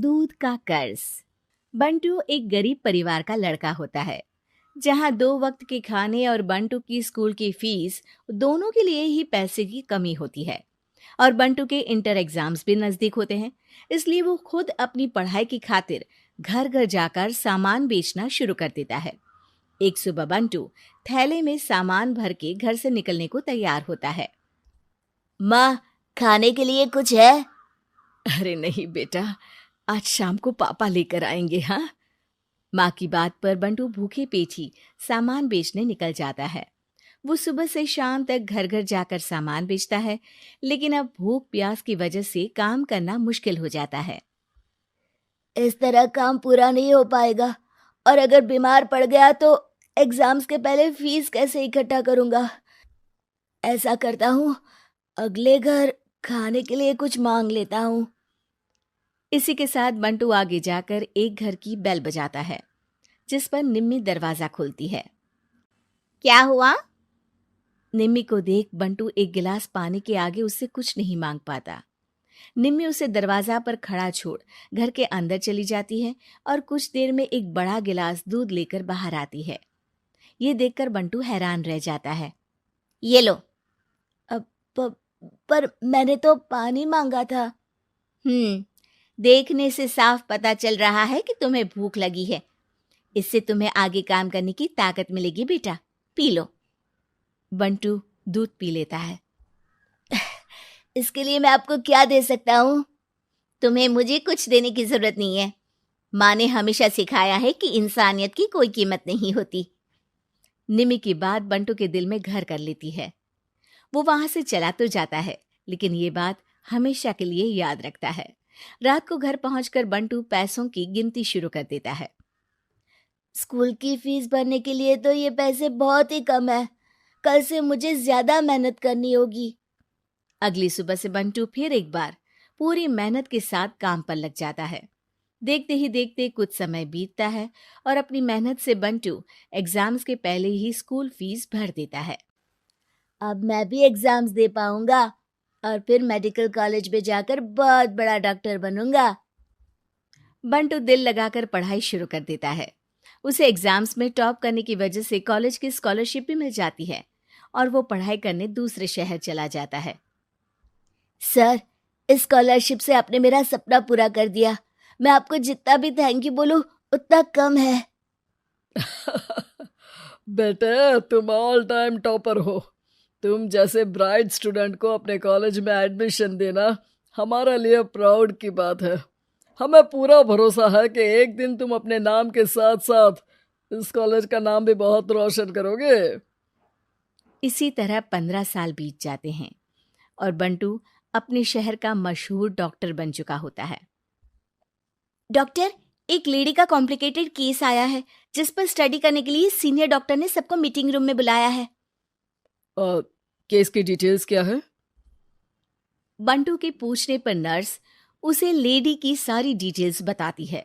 दूध का कर्ज। बंटू एक गरीब परिवार का लड़का होता है, जहां 2 वक्त के खाने और बंटू की स्कूल की फीस दोनों के लिए ही पैसे की कमी होती है। और बंटू के इंटर एग्जाम्स भी नजदीक होते हैं, इसलिए वो खुद अपनी पढ़ाई की खातिर घर घर जाकर सामान बेचना शुरू कर देता है। एक सुबह बंटू थैले में सामान भर के घर से निकलने को तैयार होता है। माँ, खाने के लिए कुछ है? अरे नहीं बेटा, आज शाम को पापा लेकर आएंगे। हाँ, माँ की बात पर बंटू भूखे पेट ही सामान बेचने निकल जाता है। वो सुबह से शाम तक घर घर जाकर सामान बेचता है, लेकिन अब भूख प्यास की वजह से काम करना मुश्किल हो जाता है। इस तरह काम पूरा नहीं हो पाएगा, और अगर बीमार पड़ गया तो एग्जाम्स के पहले फीस कैसे इकट्ठा करूंगा? ऐसा करता हूँ, अगले घर खाने के लिए कुछ मांग लेता हूँ। इसी के साथ बंटू आगे जाकर एक घर की बेल बजाता है, जिस पर निम्मी दरवाजा खोलती है। क्या हुआ? निम्मी को देख बंटू एक गिलास पानी के आगे उससे कुछ नहीं मांग पाता। निम्मी उसे दरवाजा पर खड़ा छोड़ घर के अंदर चली जाती है और कुछ देर में एक बड़ा गिलास दूध लेकर बाहर आती है। ये देखकर बंटू हैरान रह जाता है। ये लो। अब पर मैंने तो पानी मांगा था। देखने से साफ पता चल रहा है कि तुम्हें भूख लगी है। इससे तुम्हें आगे काम करने की ताकत मिलेगी बेटा, पी लो। बंटू दूध पी लेता है। इसके लिए मैं आपको क्या दे सकता हूँ? तुम्हें मुझे कुछ देने की जरूरत नहीं है। माँ ने हमेशा सिखाया है कि इंसानियत की कोई कीमत नहीं होती। निमी की बात बंटू के दिल में घर कर लेती है। वो वहां से चला तो जाता है, लेकिन ये बात हमेशा के लिए याद रखता है। रात को घर पहुंचकर बंटू पैसों की गिनती शुरू कर देता है। स्कूल की फीस भरने के लिए तो ये पैसे बहुत ही कम है। कल से मुझे ज्यादा मेहनत करनी होगी। अगली सुबह से बंटू फिर एक बार पूरी मेहनत के साथ काम पर लग जाता है। देखते ही देखते कुछ समय बीतता है और अपनी मेहनत से बंटू एग्जाम्स के पहले ही स्कूल फीस भर देता है। अब मैं भी एग्जाम्स दे पाऊंगा और फिर मेडिकल कॉलेज में जाकर बहुत बड़ा डॉक्टर बनूंगा। बंटू दिल लगाकर पढ़ाई शुरू कर देता है। उसे एग्जाम्स में टॉप करने की वजह से कॉलेज की स्कॉलरशिप भी मिल जाती है और वो पढ़ाई करने दूसरे शहर चला जाता है। सर, इस स्कॉलरशिप से आपने मेरा सपना पूरा कर दिया। मैं आपको जितना भी थैंक यू बोलूं उतना कम है। बेटे, तुम ऑल टाइम टॉपर हो। तुम जैसे ब्राइट स्टूडेंट को अपने कॉलेज में एडमिशन देना हमारे लिए प्राउड की बात है। हमें पूरा भरोसा है कि एक दिन तुम अपने नाम के साथ साथ इस कॉलेज का नाम भी बहुत रोशन करोगे। इसी तरह 15 साल बीत जाते हैं और बंटू अपने शहर का मशहूर डॉक्टर बन चुका होता है। डॉक्टर, एक लेडी का कॉम्प्लिकेटेड केस आया है, जिस पर स्टडी करने के लिए सीनियर डॉक्टर ने सबको मीटिंग रूम में बुलाया है। केस की डिटेल्स क्या है? बंटू के पूछने पर नर्स उसे लेडी की सारी डिटेल्स बताती है,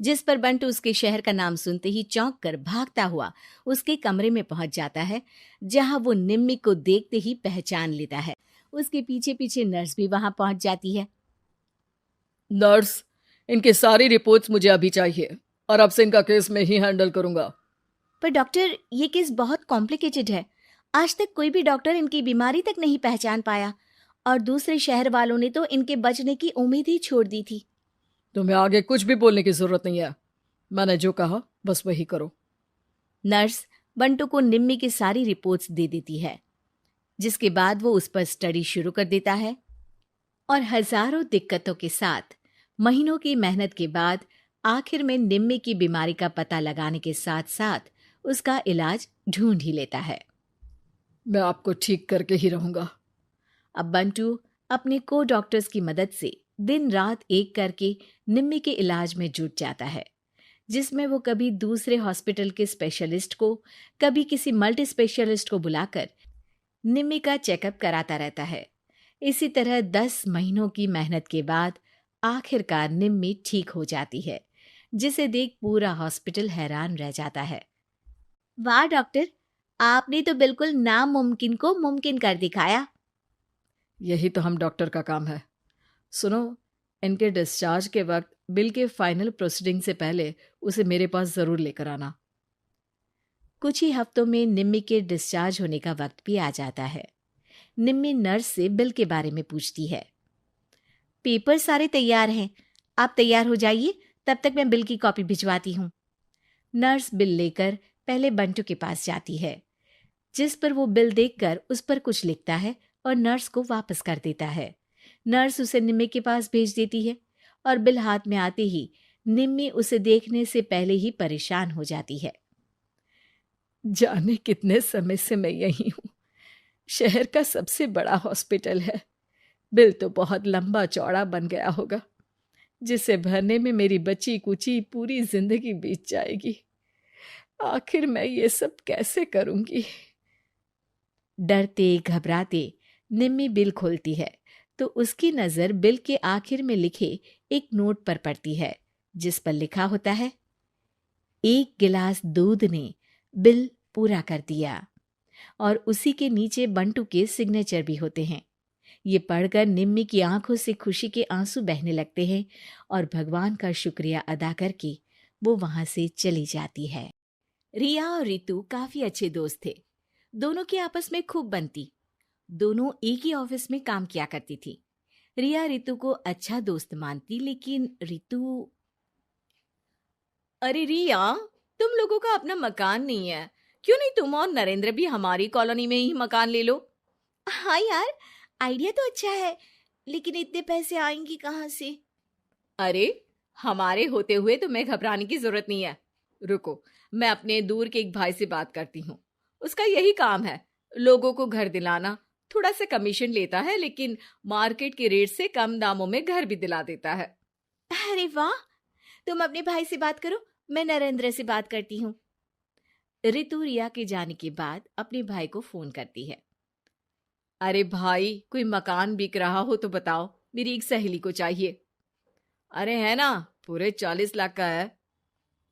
जिस पर बंटू उसके शहर का नाम सुनते ही चौंक कर भागता हुआ उसके कमरे में पहुंच जाता है, जहां वो निम्मी को देखते ही पहचान लेता है। उसके पीछे पीछे नर्स भी वहां पहुंच जाती है। नर्स, इनकी सारी रिपोर्ट्स मुझे अभी चाहिए और अब से इनका केस मैं ही हैंडल करूंगा। पर डॉक्टर, ये केस बहुत कॉम्प्लिकेटेड है। आज तक कोई भी डॉक्टर इनकी बीमारी तक नहीं पहचान पाया और दूसरे शहर वालों ने तो इनके बचने की उम्मीद ही छोड़ दी थी। तुम्हें आगे कुछ भी बोलने की जरूरत नहीं है। मैंने जो कहा बस वही करो। नर्स बंटू को निम्मी की सारी रिपोर्ट्स दे देती है, जिसके बाद वो उस पर स्टडी शुरू कर देता है और हजारों दिक्कतों के साथ महीनों की मेहनत के बाद आखिर में निम्मी की बीमारी का पता लगाने के साथ साथ उसका इलाज ढूंढ ही लेता है। मैं आपको ठीक करके ही रहूंगा। अब बंटू अपने को डॉक्टर्स की मदद से दिन रात एक करके निम्मी के इलाज में जुट जाता है, जिसमें वो कभी दूसरे हॉस्पिटल के स्पेशलिस्ट को, कभी किसी मल्टी स्पेशलिस्ट को बुलाकर निम्मी का चेकअप कराता रहता है। इसी तरह 10 महीनों की मेहनत के बाद आखिरकार निम्मी ठीक हो जाती है, जिसे देख पूरा हॉस्पिटल हैरान रह जाता है। वाह डॉक्टर, आपने तो बिल्कुल नामुमकिन को मुमकिन कर दिखाया। यही तो हम डॉक्टर का काम है। सुनो, इनके डिस्चार्ज के वक्त बिल के फाइनल प्रोसीडिंग से पहले उसे मेरे पास ज़रूर लेकर आना। कुछ ही हफ्तों में निम्मी के डिस्चार्ज होने का वक्त भी आ जाता है। निम्मी नर्स से बिल के बारे में पूछती है। पेपर सारे तैयार हैं, आप तैयार हो जाइए, तब तक मैं बिल की कॉपी भिजवाती हूँ। नर्स बिल लेकर पहले बंटू के पास जाती है, जिस पर वो बिल देखकर उस पर कुछ लिखता है और नर्स को वापस कर देता है। नर्स उसे निम्मी के पास भेज देती है और बिल हाथ में आते ही निम्मी उसे देखने से पहले ही परेशान हो जाती है। जाने कितने समय से मैं यही हूँ। शहर का सबसे बड़ा हॉस्पिटल है। बिल तो बहुत लंबा चौड़ा बन गया होगा, जिसे भरने में मेरी बची कुची पूरी जिंदगी बीत जाएगी। आखिर मैं ये सब कैसे करूंगी? डरते घबराते निम्मी बिल खोलती है तो उसकी नजर बिल के आखिर में लिखे एक नोट पर पड़ती है, जिस पर लिखा होता है, 1 गिलास दूध ने बिल पूरा कर दिया। और उसी के नीचे बंटू के सिग्नेचर भी होते हैं। ये पढ़कर निम्मी की आंखों से खुशी के आंसू बहने लगते हैं और भगवान का शुक्रिया अदा करके वो वहां से चली जाती है। रिया और रितु काफी अच्छे दोस्त थे। दोनों की आपस में खूब बनती। दोनों एक ही ऑफिस में काम किया करती थी। रिया रितु को अच्छा दोस्त मानती, लेकिन रितु... अरे रिया, तुम लोगों का अपना मकान नहीं है, क्यों नहीं तुम और नरेंद्र भी हमारी कॉलोनी में ही मकान ले लो? हाँ यार, आइडिया तो अच्छा है, लेकिन इतने पैसे आएंगे कहाँ से? अरे, हमारे होते हुए तुम्हें घबराने की जरूरत नहीं है। रुको, मैं अपने दूर के एक भाई से बात करती हूँ। उसका यही काम है, लोगों को घर दिलाना। थोड़ा सा कमीशन लेता है, लेकिन मार्केट के रेट से कम दामों में घर भी दिला देता है। अरे वाह, तुम अपने भाई से बात करो, मैं नरेंद्र से बात करती हूँ। रितु रिया के जाने के बाद अपने भाई को फोन करती है। अरे भाई, कोई मकान बिक रहा हो तो बताओ, मेरी एक सहेली को चाहिए। अरे है ना, पूरे 40 लाख का है।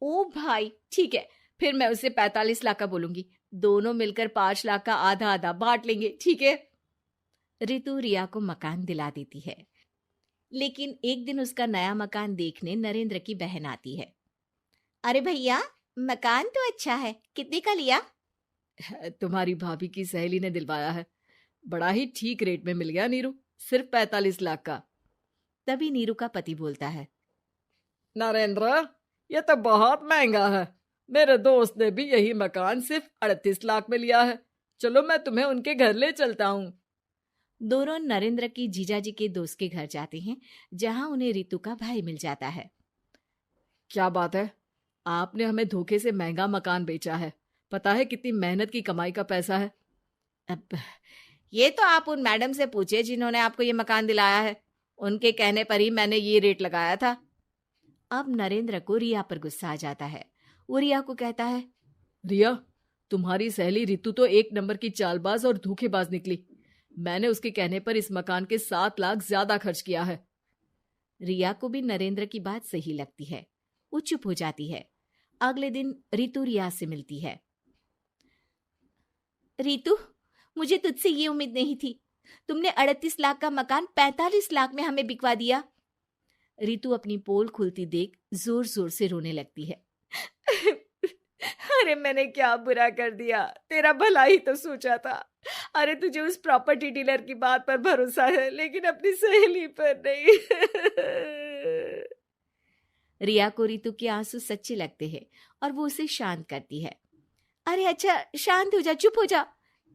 ओ भाई, ठीक है, फिर मैं उसे 45 लाख का बोलूंगी। दोनों मिलकर 5 लाख का आधा आधा बांट लेंगे, ठीक है? रितु रिया को मकान दिला देती है, लेकिन एक दिन उसका नया मकान देखने नरेंद्र की बहन आती है। अरे भैया, मकान तो अच्छा है, कितने का लिया? तुम्हारी भाभी की सहेली ने दिलवाया है, बड़ा ही ठीक रेट में मिल गया नीरू, सिर्फ 45 लाख का। तभी नीरू का पति बोलता है, नरेंद्र, ये तो बहुत महंगा है। मेरे दोस्त ने भी यही मकान सिर्फ 38 लाख में लिया है। चलो मैं तुम्हें उनके घर ले चलता हूँ। दोनों नरेंद्र की जीजाजी के दोस्त के घर जाते हैं, जहां उन्हें रितु का भाई मिल जाता है। क्या बात है, आपने हमें धोखे से महंगा मकान बेचा है। पता है कितनी मेहनत की कमाई का पैसा है। अब ये तो आप उन मैडम से पूछे जिन्होंने आपको ये मकान दिलाया है। उनके कहने पर ही मैंने ये रेट लगाया था। अब नरेंद्र को रिया पर गुस्सा आ जाता है। वो रिया को कहता है, रिया, तुम्हारी सहेली रितु तो एक नंबर की चालबाज और धोखेबाज निकली। मैंने उसके कहने पर इस मकान के 7 लाख ज्यादा खर्च किया है। रिया को भी नरेंद्र की बात सही लगती है। वो चुप हो जाती है। अगले दिन रितु रिया से मिलती है। रितु, मुझे तुझसे ये उम्मीद नहीं थी। तुमने 38 लाख का मकान 45 लाख में हमें बिकवा दिया। रितु अपनी पोल खुलती देख जोर जोर से रोने लगती है। अरे मैंने क्या बुरा कर दिया, तेरा भला ही तो सोचा था। अरे तुझे उस प्रॉपर्टी डीलर की बात पर भरोसा है, लेकिन अपनी सहेली पर नहीं। रिया को रितु के आंसू सच्चे लगते हैं और वो उसे शांत करती है। अरे अच्छा, शांत हो जा, चुप हो जा।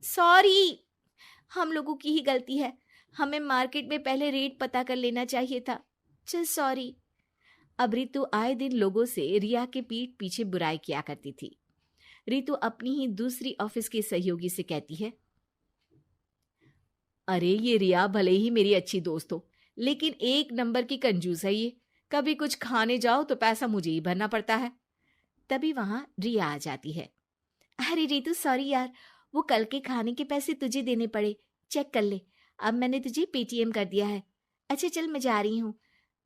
सॉरी, हम लोगों की ही गलती है। हमें मार्केट में पहले रेट पता कर लेना चाहिए था। चल सॉरी। अब रितु आए दिन लोगों से रिया के पीठ पीछे बुराई किया करती थी। रितु अपनी ही दूसरी ऑफिस के सहयोगी से कहती है, अरे ये रिया भले ही मेरी अच्छी दोस्त हो, लेकिन एक नंबर की कंजूस है ये। कभी कुछ खाने जाओ तो पैसा मुझे ही भरना पड़ता है। तभी वहां रिया आ जाती है। अरे रितु, सॉरी यार, वो कल के खाने के पैसे तुझे देने पड़े। चेक कर ले, अब मैंने तुझे पेटीएम कर दिया है। अच्छा चल, मैं जा रही हूँ।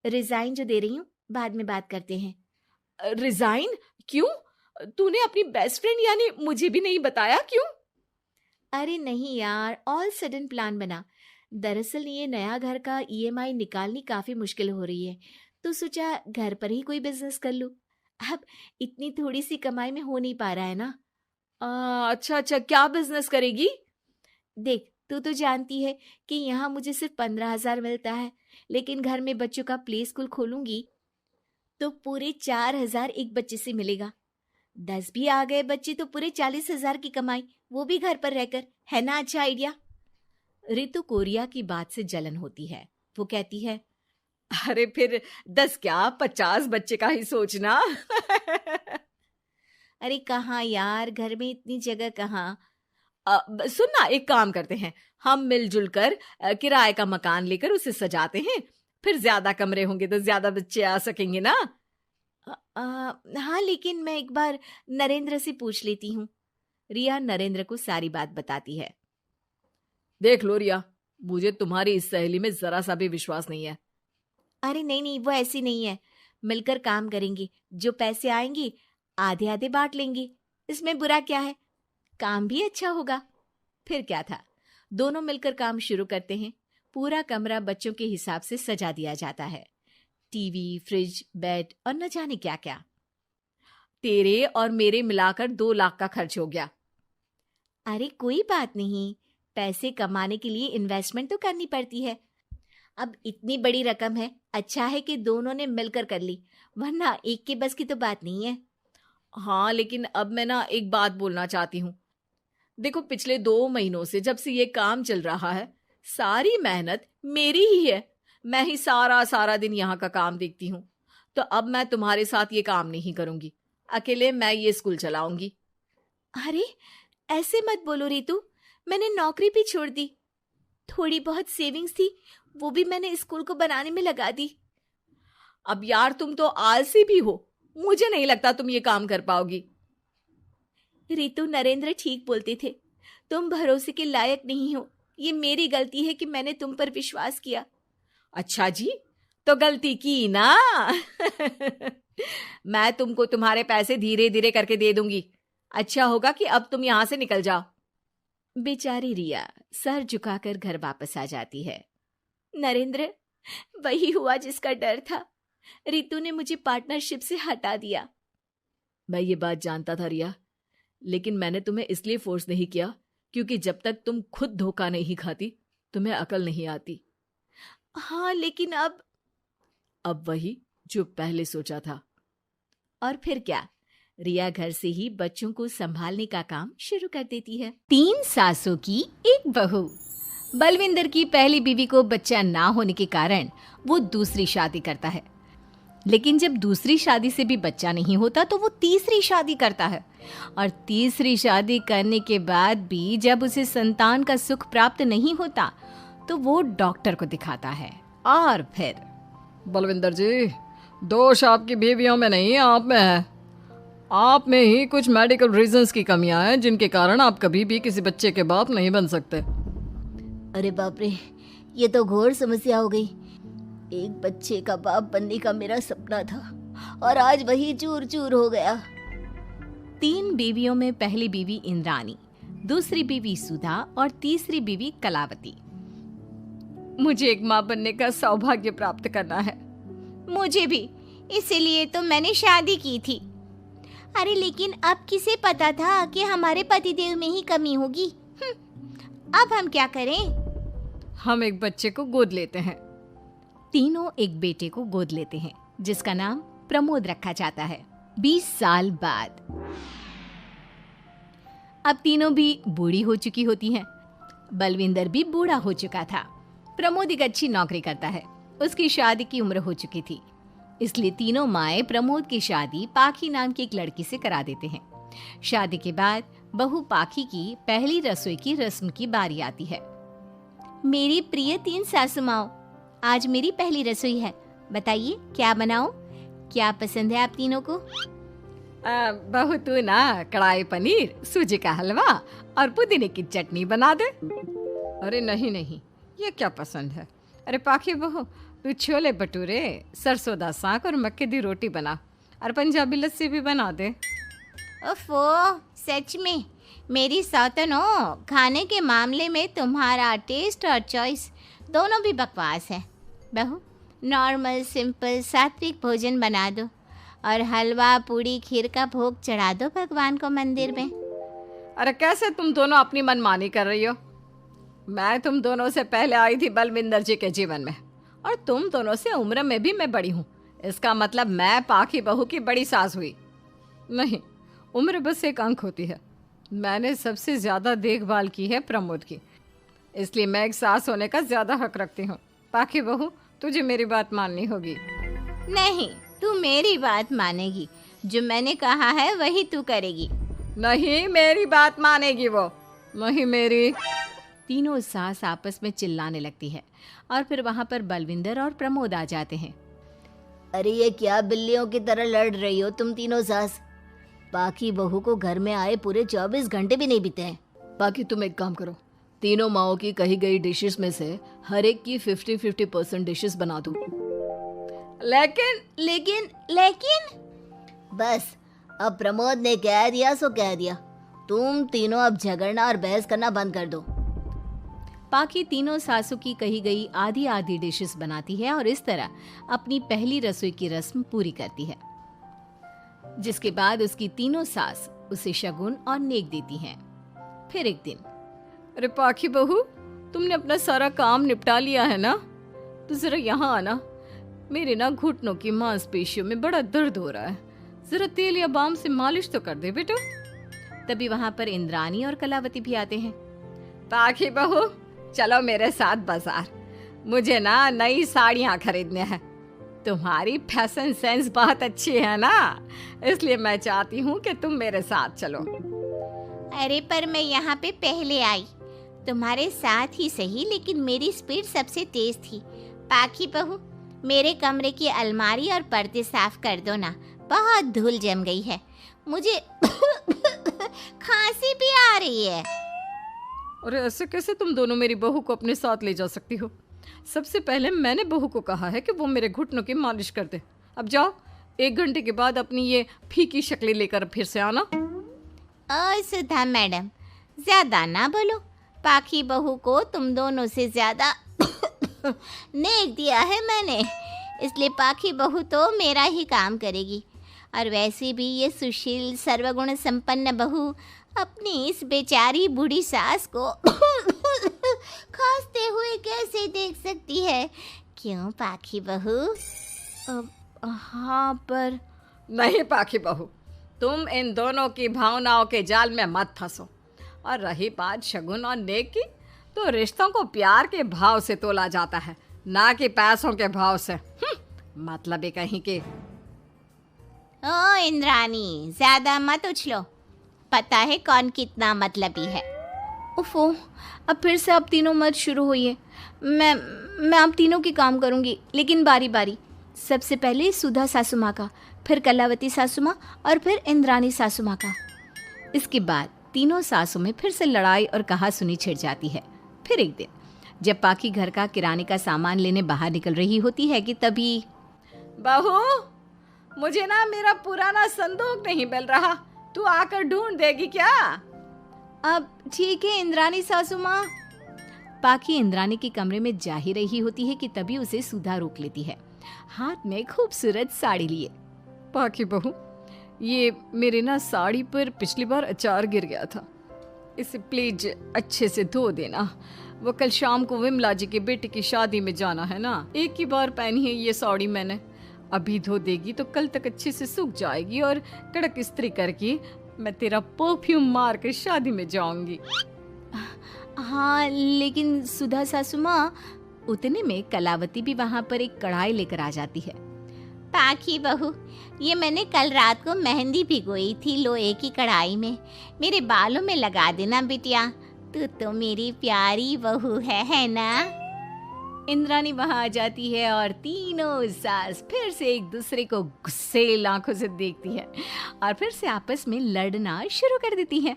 रिजाइन जो दे रही हूँ, बाद में बात करते हैं। रिजाइन? क्यों? तूने अपनी बेस्ट फ्रेंड यानी मुझे भी नहीं बताया, क्यों? अरे नहीं यार, ऑल सडन प्लान बना। दरअसल ये नया घर का ईएमआई निकालनी काफी मुश्किल हो रही है, तो सोचा घर पर ही कोई बिजनेस कर लूं। अब इतनी थोड़ी सी कमाई में हो नहीं पा रहा है ना। अच्छा अच्छा, क्या बिजनेस करेगी? देख, तू तो जानती है कि यहाँ मुझे सिर्फ 15,000 मिलता है, लेकिन घर में बच्चों का प्ले स्कूल खोलूंगी तो पूरे 4,000 एक बच्चे से मिलेगा। 10 भी आ गए बच्चे तो पूरे 40,000 की कमाई, वो भी घर पर रहकर। है ना अच्छा आइडिया? रितु को रिया की बात से जलन होती है। वो कहती है, अरे फिर 10 क्या 50 बच्चे का ही सोचना। अरे कहाँ यार, घर में इतनी जगह कहाँ। सुन ना, एक काम करते हैं, हम मिलजुल कर किराए का मकान लेकर उसे सजाते हैं, फिर ज्यादा कमरे होंगे तो ज्यादा बच्चे आ सकेंगे ना। हाँ, लेकिन मैं एक बार नरेंद्र से पूछ लेती हूँ। रिया नरेंद्र को सारी बात बताती है। देख लो रिया, मुझे तुम्हारी इस सहेली में जरा सा भी विश्वास नहीं है। अरे नहीं नहीं, वो ऐसी नहीं है। मिलकर काम करेंगे, जो पैसे आएंगे आधे आधे बांट लेंगे, इसमें बुरा क्या है? काम भी अच्छा होगा। फिर क्या था, दोनों मिलकर काम शुरू करते हैं। पूरा कमरा बच्चों के हिसाब से सजा दिया जाता है। टीवी, फ्रिज, बेड और न जाने क्या क्या। तेरे और मेरे मिलाकर 2 लाख का खर्च हो गया। अरे कोई बात नहीं, पैसे कमाने के लिए इन्वेस्टमेंट तो करनी पड़ती है। अब इतनी बड़ी रकम है, अच्छा है कि दोनों ने मिलकर कर ली, वरना एक के बस की तो बात नहीं है। हाँ, लेकिन अब मैं ना एक बात बोलना चाहती हूँ। देखो, पिछले 2 महीनों से जब से ये काम चल रहा है, सारी मेहनत मेरी ही है। मैं ही सारा दिन यहाँ का काम देखती हूँ। तो अब मैं तुम्हारे साथ ये काम नहीं करूंगी, अकेले मैं ये स्कूल चलाऊंगी। अरे ऐसे मत बोलो रितु, मैंने नौकरी भी छोड़ दी। थोड़ी बहुत सेविंग्स थी, वो भी मैंने स्कूल को बनाने में लगा दी। अब यार, तुम तो आलसी भी हो, मुझे नहीं लगता तुम ये काम कर पाओगी। रितु, नरेंद्र ठीक बोलते थे, तुम भरोसे के लायक नहीं हो। ये मेरी गलती है कि मैंने तुम पर विश्वास किया। अच्छा जी, तो गलती की ना। मैं तुमको तुम्हारे पैसे धीरे धीरे करके दे दूंगी। अच्छा होगा कि अब तुम यहां से निकल जाओ। बेचारी रिया सर झुकाकर घर वापस आ जाती है। नरेंद्र, वही हुआ जिसका डर था। रितु ने मुझे पार्टनरशिप से हटा दिया। मैं ये बात जानता था रिया, लेकिन मैंने तुम्हें इसलिए फोर्स नहीं किया क्योंकि जब तक तुम खुद धोखा नहीं खाती तुम्हें अकल नहीं आती। हाँ, लेकिन अब वही जो पहले सोचा था। और फिर क्या, रिया घर से ही बच्चों को संभालने का काम शुरू कर देती है। 3 सासों की एक बहू। बलविंदर की पहली बीवी को बच्चा ना होने के कारण वो दूसरी शादी करता है, लेकिन जब दूसरी शादी से भी बच्चा नहीं होता तो वो तीसरी शादी करता है, और तीसरी शादी करने के बाद भी जब उसे संतान का सुख प्राप्त नहीं होता तो वो डॉक्टर को दिखाता है। और फिर बलविंदर जी, दोष आपकी बीवियों में नहीं, आप में है। आप में ही कुछ मेडिकल रीजंस की कमियां हैं जिनके कारण आप कभी भी किसी बच्चे के बाप नहीं बन सकते। अरे बाप रे, ये तो घोर समस्या हो गई। एक बच्चे का बाप बनने का मेरा सपना था और आज वही चूर चूर हो गया। 3 बीवियों में पहली बीवी इंद्राणी, दूसरी बीवी सुधा और तीसरी बीवी कलावती। मुझे एक माँ बनने का सौभाग्य प्राप्त करना है। मुझे भी, इसीलिए तो मैंने शादी की थी। अरे लेकिन अब किसे पता था कि हमारे पतिदेव में ही कमी होगी। अब हम क्या करें? हम एक बच्चे को गोद लेते हैं। तीनों एक बेटे को गोद लेते हैं जिसका नाम प्रमोद रखा जाता है। 20 साल बाद अब तीनों भी बूढ़ी हो चुकी होती हैं। बलविंदर भी बूढ़ा हो चुका था। प्रमोद एक अच्छी नौकरी करता है। उसकी शादी की उम्र हो चुकी थी, इसलिए तीनों माएं प्रमोद की शादी पाखी नाम की एक लड़की से करा देते हैं। शादी के बाद बहू पाखी की पहली रसोई की रस्म की बारी आती है। मेरी प्रिय 3 सासू माओ, आज मेरी पहली रसोई है। बताइए क्या बनाऊं? क्या पसंद है आप तीनों को? बहू तू ना कढ़ाई पनीर, सूजी का हलवा और पुदीने की चटनी बना दे। अरे नहीं नहीं, ये क्या पसंद है? अरे पाखी बहू, तू छोले भटूरे, सरसों दा साग और मक्के दी रोटी बना, और पंजाबी लस्सी भी बना दे। ओफो, सच में मेरी सौतनो, खाने के मामले में तुम्हारा टेस्ट और चॉइस दोनों भी बकवास है। बहू, नॉर्मल सिंपल सात्विक भोजन बना दो और हलवा पूड़ी खीर का भोग चढ़ा दो भगवान को मंदिर में। अरे कैसे तुम दोनों अपनी मनमानी कर रही हो? मैं तुम दोनों से पहले आई थी बलविंदर जी के जीवन में, और तुम दोनों से उम्र में भी मैं बड़ी हूँ। इसका मतलब मैं पाकी बहू की बड़ी सास हुई? नहीं, उम्र बस एक अंक होती है। मैंने सबसे ज़्यादा देखभाल की है प्रमोद की, इसलिए मैं एक सास होने का ज़्यादा हक रखती हूँ। पाकी बहू, तुझे मेरी बात माननी होगी। नहीं, तू मेरी बात मानेगी। जो मैंने कहा है वही तू करेगी। नहीं, मेरी बात मानेगी वो। नहीं मेरी। तीनों सास आपस में चिल्लाने लगती है और फिर वहां पर बलविंदर और प्रमोद आ जाते हैं। अरे ये क्या बिल्लियों की तरह लड़ रही हो तुम तीनों सास? बाकी बहू को घर में आए पूरे 24 घंटे भी नहीं बीते हैं। बाकी तुम एक काम करो, तीनों माओं की कही गई डिशेस में से हर एक की 50-50% डिशेस बना दो। लेकिन बस, अब प्रमोद ने कह दिया सो कह दिया। तुम तीनों अब झगड़ना और बहस करना बंद कर दो। पाकी तीनों सासों की कही गई आधी आधी डिशेस बनाती है और इस तरह अपनी पहली रसोई की रस्म पूरी करती है, जिसके बाद उसकी तीनों सास उसे शगुन और नेक देती हैं। फिर एक दिन, अरे पाकी बहू, तुमने अपना सारा काम निपटा लिया है ना? तो जरा यहाँ आना। मेरे ना घुटनों की मांसपेशियों में बड़ा दर्द हो रहा है। जरा तेल या बाम से मालिश तो कर दे बेटा। तभी वहां पर इंद्रानी और कलावती भी आते हैं। पाकी बहू, चलो मेरे साथ बाजार। मुझे ना नई साड़ियाँ खरीदने हैं। तुम्हारी फैशन सेंस बहुत अच्छी है ना, इसलिए मैं चाहती हूँ कि तुम मेरे साथ चलो। अरे पर मैं यहाँ पे पहले आई, तुम्हारे साथ ही सही, लेकिन मेरी स्पीड सबसे तेज थी। पाकी बहू, मेरे कमरे की अलमारी और पर्दे साफ कर दो ना, बहुत धूल जम गई है। मुझे खांसी भी आ रही है। अरे ऐसे कैसे तुम दोनों मेरी बहू को अपने साथ ले जा सकती हो? सबसे पहले मैंने बहू को कहा है कि वो मेरे घुटनों की मालिश कर दे। अब जाओ, 1 घंटे के बाद अपनी ये फीकी शक्लें लेकर फिर से आना। सुधा मैडम, ज्यादा ना बोलो। पाकी बहू को तुम दोनों से ज्यादा नेक दिया है मैंने, इसलिए पाकी बहू तो मेरा ही काम करेगी। और वैसे भी ये सुशील सर्वगुण संपन्न बहू अपनी इस बेचारी बूढ़ी सास को खांसते हुए कैसे देख सकती है? क्यों पाकी बहू? हाँ, पर नहीं पाकी बहू, तुम इन दोनों की भावनाओं के जाल में मत फंसो। और रही बात शगुन और नेक की, तो रिश्तों को प्यार के भाव से तोला जाता है, ना कि पैसों के भाव से। मतलब ये कहीं के। ओ इंद्रानी, ज्यादा मत उछलो, पता है कौन कितना मतलबी है। उफो, अब फिर से आप तीनों मत शुरू होइए। मैं आप तीनों की काम करूंगी, लेकिन बारी बारी। सबसे पहले सुधा सासू माँ का, फिर कलावती सासू माँ और फिर इंद्रानी सासू माँ का। इसके बाद तीनों सासों में फिर से लड़ाई और कहासुनी छिड़ जाती है। फिर एक दिन जब पाकी घर का किराने का सामान लेने बाहर निकल रही होती है कि तभी, बहू, मुझे ना मेरा पुराना संदूक नहीं मिल रहा, तू आकर ढूंढ देगी क्या? अब ठीक है इंद्रानी सासू माँ। पाकी इंद्रानी के कमरे में जा ही रही होती है कि तभी उसे सुधा रोक लेती है, हाथ में खूबसूरत साड़ी लिए। पाकी बहू, ये मेरे ना साड़ी पर पिछली बार अचार गिर गया था, इसे प्लीज अच्छे से धो देना। वो कल शाम को विमला जी के बेटे की शादी में जाना है ना, एक ही बार पहनी है ये साड़ी मैंने। अभी धो देगी तो कल तक अच्छे से सूख जाएगी और कड़क इस्त्री करके मैं तेरा परफ्यूम मार कर शादी में जाऊंगी। हाँ, लेकिन सुधा सासू माँ। उतने में कलावती भी वहाँ पर एक कढ़ाई लेकर आ जाती है। पाकी बहू, ये मैंने कल रात को मेहंदी भिगोई थी लोहे की कढ़ाई में, मेरे बालों में लगा देना बिटिया। तू तो मेरी प्यारी बहू है ना? इंद्रानी वहाँ आ जाती है और तीनों सास फिर से एक दूसरे को गुस्सेल आंखों से देखती है और फिर से आपस में लड़ना शुरू कर देती हैं।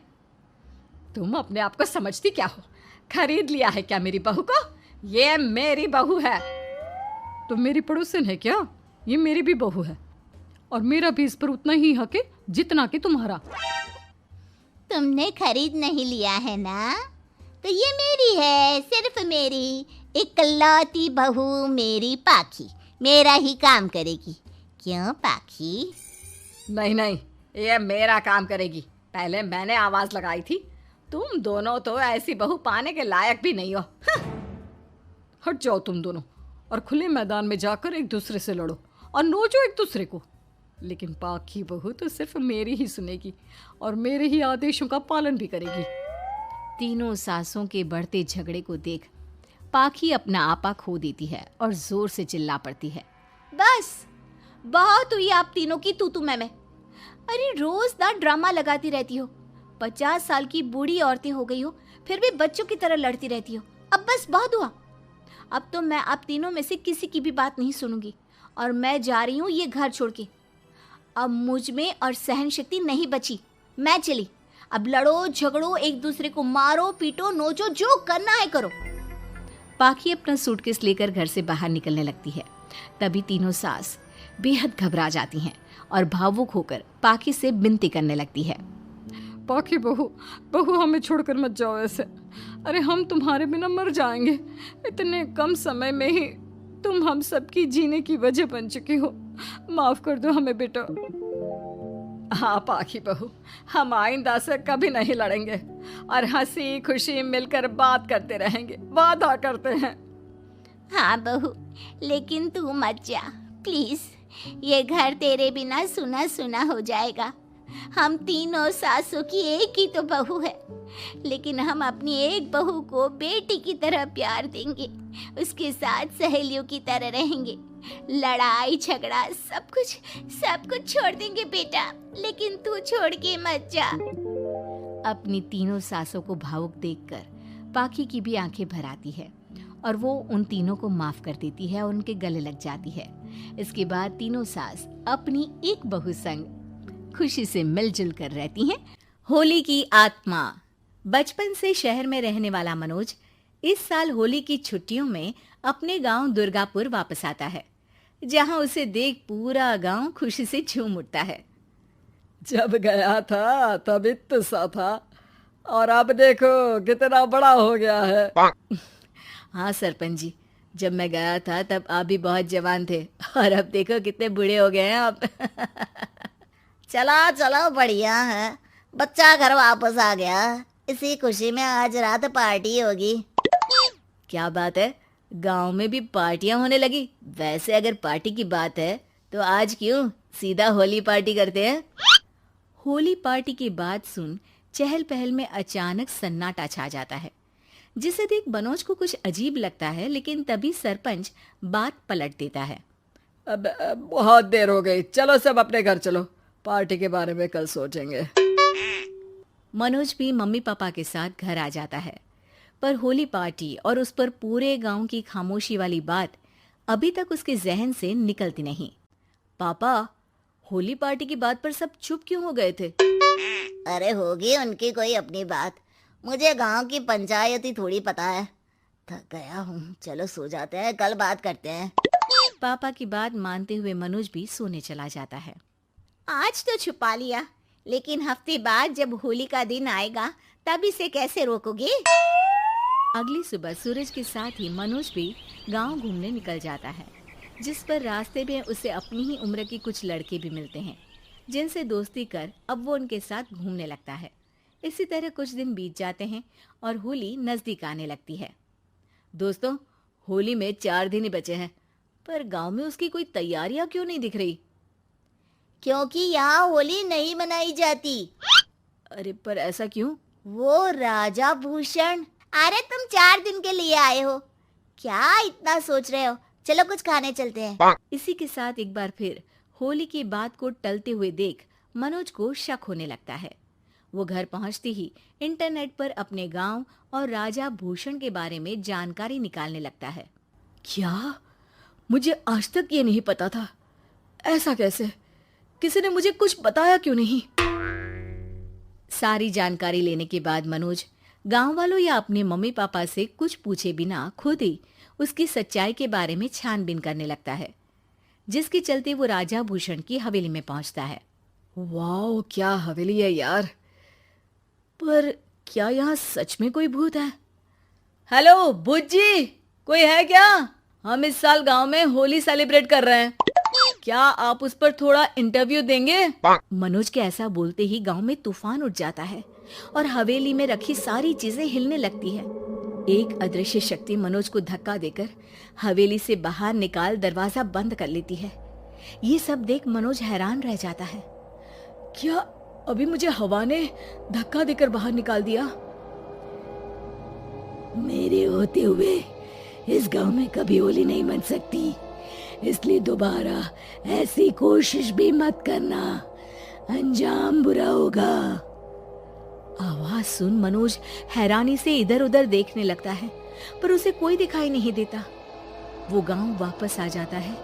तुम अपने आप को समझती क्या हो? खरीद लिया है क्या मेरी बहू को? ये मेरी बहू है। तो मेरी पड़ोसन है क्या? ये मेरी भी बहू है और मेरा भी इस पर उतना ही हक है जितना कि तुम्हारा। तुमने खरीद नहीं लिया है ना, तो ये मेरी है, सिर्फ मेरी इकलौती बहू मेरी पाकी। मेरा ही काम करेगी। क्यों पाखी? नहीं नहीं, ये मेरा काम करेगी। पहले मैंने आवाज लगाई थी। तुम दोनों तो ऐसी बहू पाने के लायक भी नहीं हो। हट जाओ तुम दोनों और खुले मैदान में जाकर एक दूसरे से लड़ो और नोचो एक दूसरे को। लेकिन पाखी बहू तो सिर्फ मेरी ही सुनेगी और मेरे ही आदेशों का पालन भी करेगी। तीनों सासों के बढ़ते झगड़े को देख पाखी अपना आपा खो देती है और जोर से चिल्ला पड़ती है। बस बहुत हुई आप तीनों की तू मैं। अरे रोज ना ड्रामा लगाती रहती हो। 50 साल की बूढ़ी औरतें हो गई हो, फिर भी बच्चों की तरह लड़ती रहती हो। अब बस बहुत हुआ। अब तो मैं आप तीनों में से किसी की भी बात नहीं सुनूंगी और मैं जा रही हूँ ये घर छोड़ के। अब मुझ में और सहन शक्ति नहीं बची। मैं चली। अब लड़ो झगड़ो, एक दूसरे को मारो पीटो नोचो, जो करना है करो। पाखी अपना सूटकेस लेकर घर से बाहर निकलने लगती है। तभी तीनों सास बेहद घबरा जाती हैं और भावुक होकर पाखी से विनती करने लगती है। पाखी बहू, हमें छोड़कर मत जाओ ऐसे। अरे हम तुम्हारे बिना मर जाएंगे। इतने कम समय में ही तुम हम सबकी जीने की वजह बन चुकी हो। माफ कर दो हमें बेटा। हाँ पाखी बहू, हम आइंदा से कभी नहीं लड़ेंगे और हंसी खुशी मिलकर बात करते रहेंगे, वादा करते हैं। हाँ बहू, लेकिन तू मत जा प्लीज। ये घर तेरे बिना सुना सुना हो जाएगा। हम तीनों सासों की एक ही तो बहू है, लेकिन हम अपनी एक बहू को बेटी की तरह प्यार देंगे, उसके साथ सहेलियों की तरह रहेंगे। लड़ाई झगड़ा सब कुछ छोड़ देंगे बेटा, लेकिन तू छोड़ के मत जा। अपनी तीनों सासों को भावुक देखकर पाखी की भी आंखें भर आती है और वो उन तीनों को माफ कर देती है और उनके गले लग जाती है। इसके बाद तीनों सास अपनी एक बहू संग खुशी से मिलजुल कर रहती हैं। होली की आत्मा। बचपन से शहर में रहने वाला मनोज इस साल होली की छुट्टियों में अपने गांव दुर्गापुर वापस आता है, जहां उसे देख पूरा गांव खुशी से झूम उठता है। जब गया था तब इतना सा था और अब देखो कितना बड़ा हो गया है। हाँ सरपंच जी, जब मैं गया था तब आप भी बहुत जवान थे और अब देखो कितने बूढ़े हो गए हैं आप। चला चलो बढ़िया है, बच्चा घर वापस आ गया। इसी खुशी में आज रात पार्टी होगी। क्या बात है, गांव में भी पार्टियां होने लगी। वैसे अगर पार्टी की बात है तो आज क्यों सीधा होली पार्टी करते हैं। होली पार्टी की बात सुन चहल पहल में अचानक सन्नाटा छा जाता है, जिसे देख मनोज को कुछ अजीब लगता है, लेकिन तभी सरपंच बात पलट देता है। अब बहुत देर हो गई, चलो सब अपने घर चलो, पार्टी के बारे में कल सोचेंगे। मनोज भी मम्मी पापा के साथ घर आ जाता है, पर होली पार्टी और उस पर पूरे गांव की खामोशी वाली बात अभी तक उसके जहन से निकलती नहीं। पापा, होली पार्टी की बात पर सब चुप क्यों हो गए थे? अरे होगी उनकी कोई अपनी बात, मुझे गांव की पंचायत ही थोड़ी पता है। थक गया हूँ, चलो सो जाते हैं, कल बात करते हैं। पापा की बात मानते हुए मनोज भी सोने चला जाता है। आज तो छुपा लिया, लेकिन हफ्ते बाद जब होली का दिन आएगा तब इसे कैसे रोकोगे? अगली सुबह सूरज के साथ ही मनोज भी गांव घूमने निकल जाता है, जिस पर रास्ते में उसे अपनी ही उम्र के कुछ लड़के भी मिलते हैं, जिनसे दोस्ती कर अब वो उनके साथ घूमने लगता है। इसी तरह कुछ दिन बीत जाते हैं और होली नजदीक आने लगती है। दोस्तों, होली में 4 दिन ही बचे हैं, पर गांव में उसकी कोई तैयारियां क्यों नहीं दिख रही? क्योंकि यहाँ होली नहीं मनाई जाती। अरे पर ऐसा क्यों? वो राजा भूषण। अरे तुम 4 दिन के लिए आए हो, क्या इतना सोच रहे हो? चलो कुछ खाने चलते हैं। इसी के साथ एक बार फिर होली की बात को टलते हुए देख मनोज को शक होने लगता है। वो घर पहुंचते ही इंटरनेट पर अपने गांव और राजा भूषण के बारे में जानकारी निकालने लगता है। क्या? मुझे आज तक ये नहीं पता था। ऐसा कैसे? किसी ने मुझे कुछ बताया क्यों नहीं? सारी जानकारी लेने के बाद मनोज गांव वालों या अपने मम्मी पापा से कुछ पूछे बिना खुद ही उसकी सच्चाई के बारे में छानबीन करने लगता है, जिसके चलते वो राजा भूषण की हवेली में पहुंचता है। वाह, क्या हवेली है यार! पर क्या यहाँ सच में कोई भूत है? हेलो भूत जी, कोई है क्या? हम इस साल गांव में होली सेलिब्रेट कर रहे हैं, क्या आप उस पर थोड़ा इंटरव्यू देंगे? मनोज के ऐसा बोलते ही गांव में तूफान उठ जाता है और हवेली में रखी सारी चीजें हिलने लगती है। एक अदृश्य शक्ति मनोज को धक्का देकर हवेली से बाहर निकाल दरवाजा बंद कर लेती है। ये सब देख मनोज हैरान रह जाता है। क्या अभी मुझे हवा ने धक्का देकर बाहर निकाल दिया? मेरे होते हुए इस गांव में कभी होली नहीं मन सकती, इसलिए दोबारा ऐसी कोशिश भी मत करना, अंजाम बुरा होगा। आवाज सुन मनोज हैरानी से इधर उधर देखने लगता है, पर उसे कोई दिखाई नहीं देता। वो गांव वापस आ जाता है,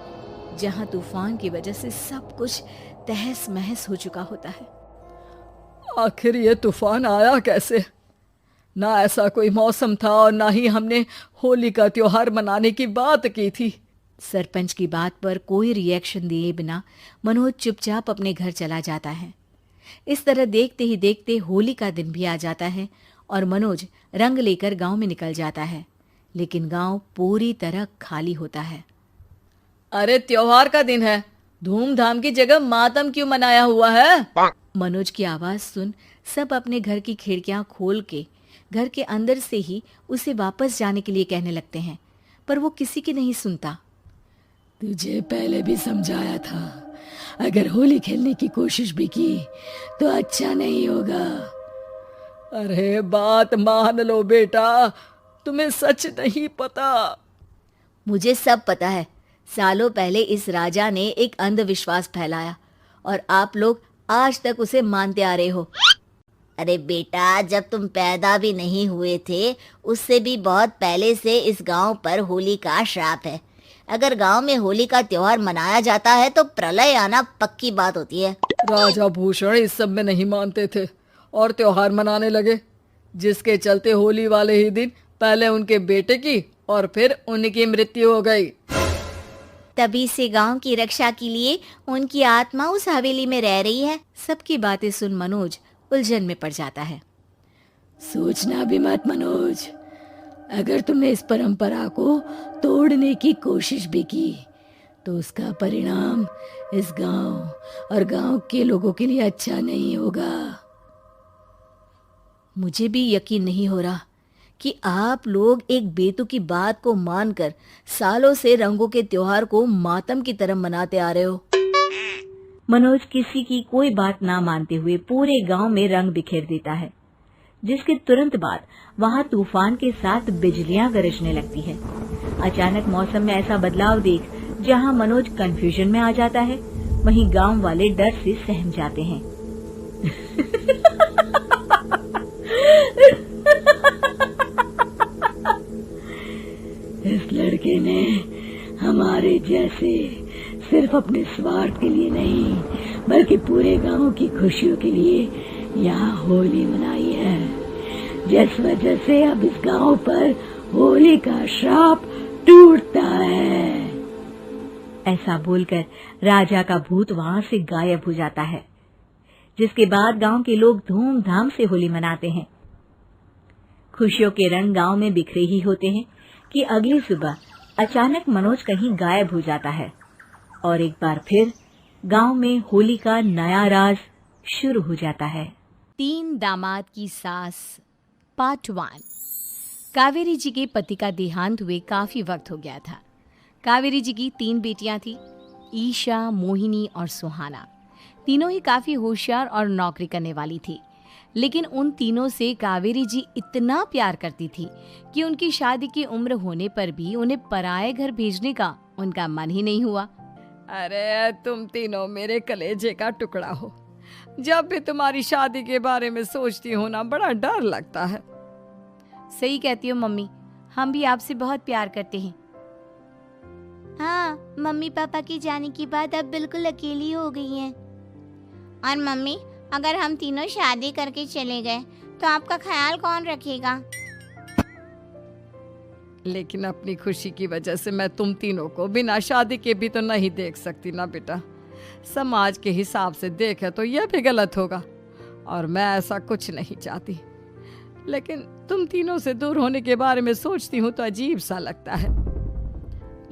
जहां तूफान की वजह से सब कुछ तहस महस हो चुका होता है। आखिर ये तूफान आया कैसे? ना ऐसा कोई मौसम था और ना ही हमने होली का त्योहार मनाने की बात की थी। सरपंच की बात पर कोई रिएक्शन दिए बिना मनोज चुपचाप अपने घर चला जाता है। इस तरह देखते ही देखते होली का दिन भी आ जाता है और मनोज रंग लेकर गांव में निकल जाता है, लेकिन गांव पूरी तरह खाली होता है। अरे त्योहार का दिन है, धूमधाम की जगह मातम क्यों मनाया हुआ है? मनोज की आवाज सुन सब अपने घर की खिड़कियां खोल के घर के अंदर से ही उसे वापस जाने के लिए कहने लगते हैं, पर वो किसी की नहीं सुनता। तुझे पहले भी समझाया था, अगर होली खेलने की कोशिश भी की तो अच्छा नहीं होगा। अरे बात मान लो बेटा, तुम्हें सच नहीं पता। मुझे सब पता है। सालों पहले इस राजा ने एक अंधविश्वास फैलाया और आप लोग आज तक उसे मानते आ रहे हो। अरे बेटा, जब तुम पैदा भी नहीं हुए थे उससे भी बहुत पहले से इस गांव पर होली का श्राप है। अगर गांव में होली का त्योहार मनाया जाता है तो प्रलय आना पक्की बात होती है। राजा भूषण इस सब में नहीं मानते थे और त्योहार मनाने लगे, जिसके चलते होली वाले ही दिन पहले उनके बेटे की और फिर उनकी मृत्यु हो गई। तभी से गांव की रक्षा के लिए उनकी आत्मा उस हवेली में रह रही है। सबकी बातें सुन मनोज उलझन में पड़ जाता है। सोचना भी मत मनोज, अगर तुमने इस परंपरा को तोड़ने की कोशिश भी की तो उसका परिणाम इस गांव और गांव के लोगों के लिए अच्छा नहीं होगा। मुझे भी यकीन नहीं हो रहा कि आप लोग एक बेतुकी बात को मानकर सालों से रंगों के त्योहार को मातम की तरह मनाते आ रहे हो। मनोज किसी की कोई बात ना मानते हुए पूरे गांव में रंग बिखेर देता है, जिसके तुरंत बाद वहां तूफान के साथ बिजलियां गरजने लगती है। अचानक मौसम में ऐसा बदलाव देख जहां मनोज कंफ्यूजन में आ जाता है, वहीं गांव वाले डर से सहम जाते हैं। इस लड़के ने हमारे जैसे सिर्फ अपने स्वार्थ के लिए नहीं बल्कि पूरे गांव की खुशियों के लिए यहाँ होली मनाई है, जिस वजह से अब इस गांव पर होली का श्राप टूटता है। ऐसा बोलकर राजा का भूत वहां से गायब हो जाता है, जिसके बाद गांव के लोग धूमधाम से होली मनाते हैं। खुशियों के रंग गांव में बिखरे ही होते हैं कि अगली सुबह अचानक मनोज कहीं गायब हो जाता है और एक बार फिर गांव में होली का नया राज शुरू हो जाता है। 3 दामाद की सास पार्ट 1। कावेरी जी के पति का देहांत हुए काफी वक्त हो गया था। कावेरी जी की 3 बेटियां थी, ईशा, मोहिनी और सुहाना। तीनों ही काफी होशियार और नौकरी करने वाली थी, लेकिन उन तीनों से कावेरी जी इतना प्यार करती थी कि उनकी शादी की उम्र होने पर भी उन्हें पराये घर भेजने का उनका मन ही नहीं हुआ। अरे तुम तीनों मेरे कलेजे का टुकड़ा हो। जब भी तुम्हारी शादी के बारे में सोचती हूँ ना, बड़ा डर लगता है। सही कहती हो मम्मी, हम भी आपसे बहुत प्यार करते हैं। हाँ, मम्मी पापा की जाने के बाद अब बिल्कुल अकेली हो गई हैं। और मम्मी, अगर हम तीनों शादी करके चले गए तो आपका ख्याल कौन रखेगा? लेकिन अपनी खुशी की वजह से मैं तुम तीनों को बिना शादी के भी तो नहीं देख सकती ना बेटा। समाज के हिसाब से देखे तो यह भी गलत होगा और मैं ऐसा कुछ नहीं चाहती। लेकिन तुम तीनों से दूर होने के बारे में सोचती हूँ तो अजीब सा लगता है।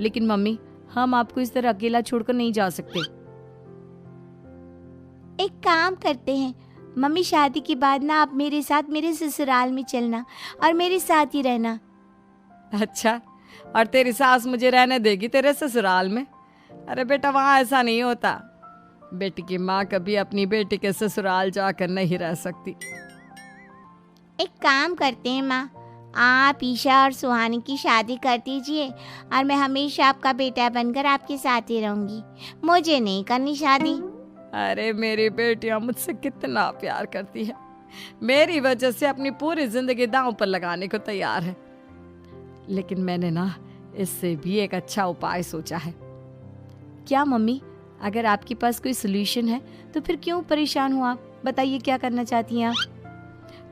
लेकिन मम्मी, हम आपको इस तरह अकेला छोड़कर नहीं जा सकते। एक काम करते हैं मम्मी, शादी के बाद ना आप मेरे साथ मेरे ससुराल में चलना और मेरे साथ ही रहना। अच्छा, और तेरी सास मुझे रहने देगी तेरे ससुराल में? अरे बेटा, वहाँ ऐसा नहीं होता। बेटी की माँ कभी अपनी बेटी के ससुराल जाकर नहीं रह सकती। एक काम करते हैं माँ, आप ईशा और सुहानी की शादी कर दीजिए और मैं हमेशा आपका बेटा बनकर आपके साथ ही रहूंगी। मुझे नहीं करनी शादी। अरे मेरी बेटियां मुझसे कितना प्यार करती है, मेरी वजह से अपनी पूरी जिंदगी दांव पर लगाने को तैयार है। लेकिन मैंने ना इससे भी एक अच्छा उपाय सोचा है। क्या मम्मी? अगर आपके पास कोई सोल्यूशन है तो फिर क्यों परेशान हो आप? बताइए, क्या करना चाहती हैं आप?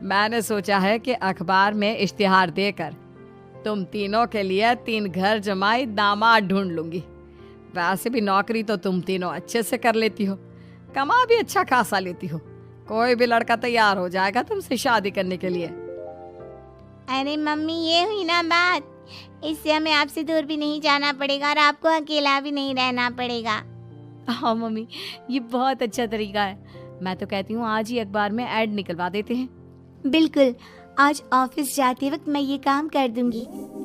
मैंने सोचा है कि अखबार में इश्तिहार देकर तुम तीनों के लिए 3 घर जमाई दामाद ढूंढ लूंगी। वैसे भी नौकरी तो तुम तीनों अच्छे से कर लेती हो, कमा भी अच्छा खासा लेती हो। कोई भी लड़का तैयार हो जाएगा तुमसे शादी करने के लिए। अरे मम्मी, ये हुई ना बात। इससे हमें आपसे दूर भी नहीं जाना पड़ेगा और आपको अकेला भी नहीं रहना पड़ेगा। हाँ मम्मी, ये बहुत अच्छा तरीका है। मैं तो कहती हूँ आज ही अखबार में ऐड निकलवा देते हैं। बिल्कुल, आज ऑफिस जाते वक्त मैं ये काम कर दूंगी।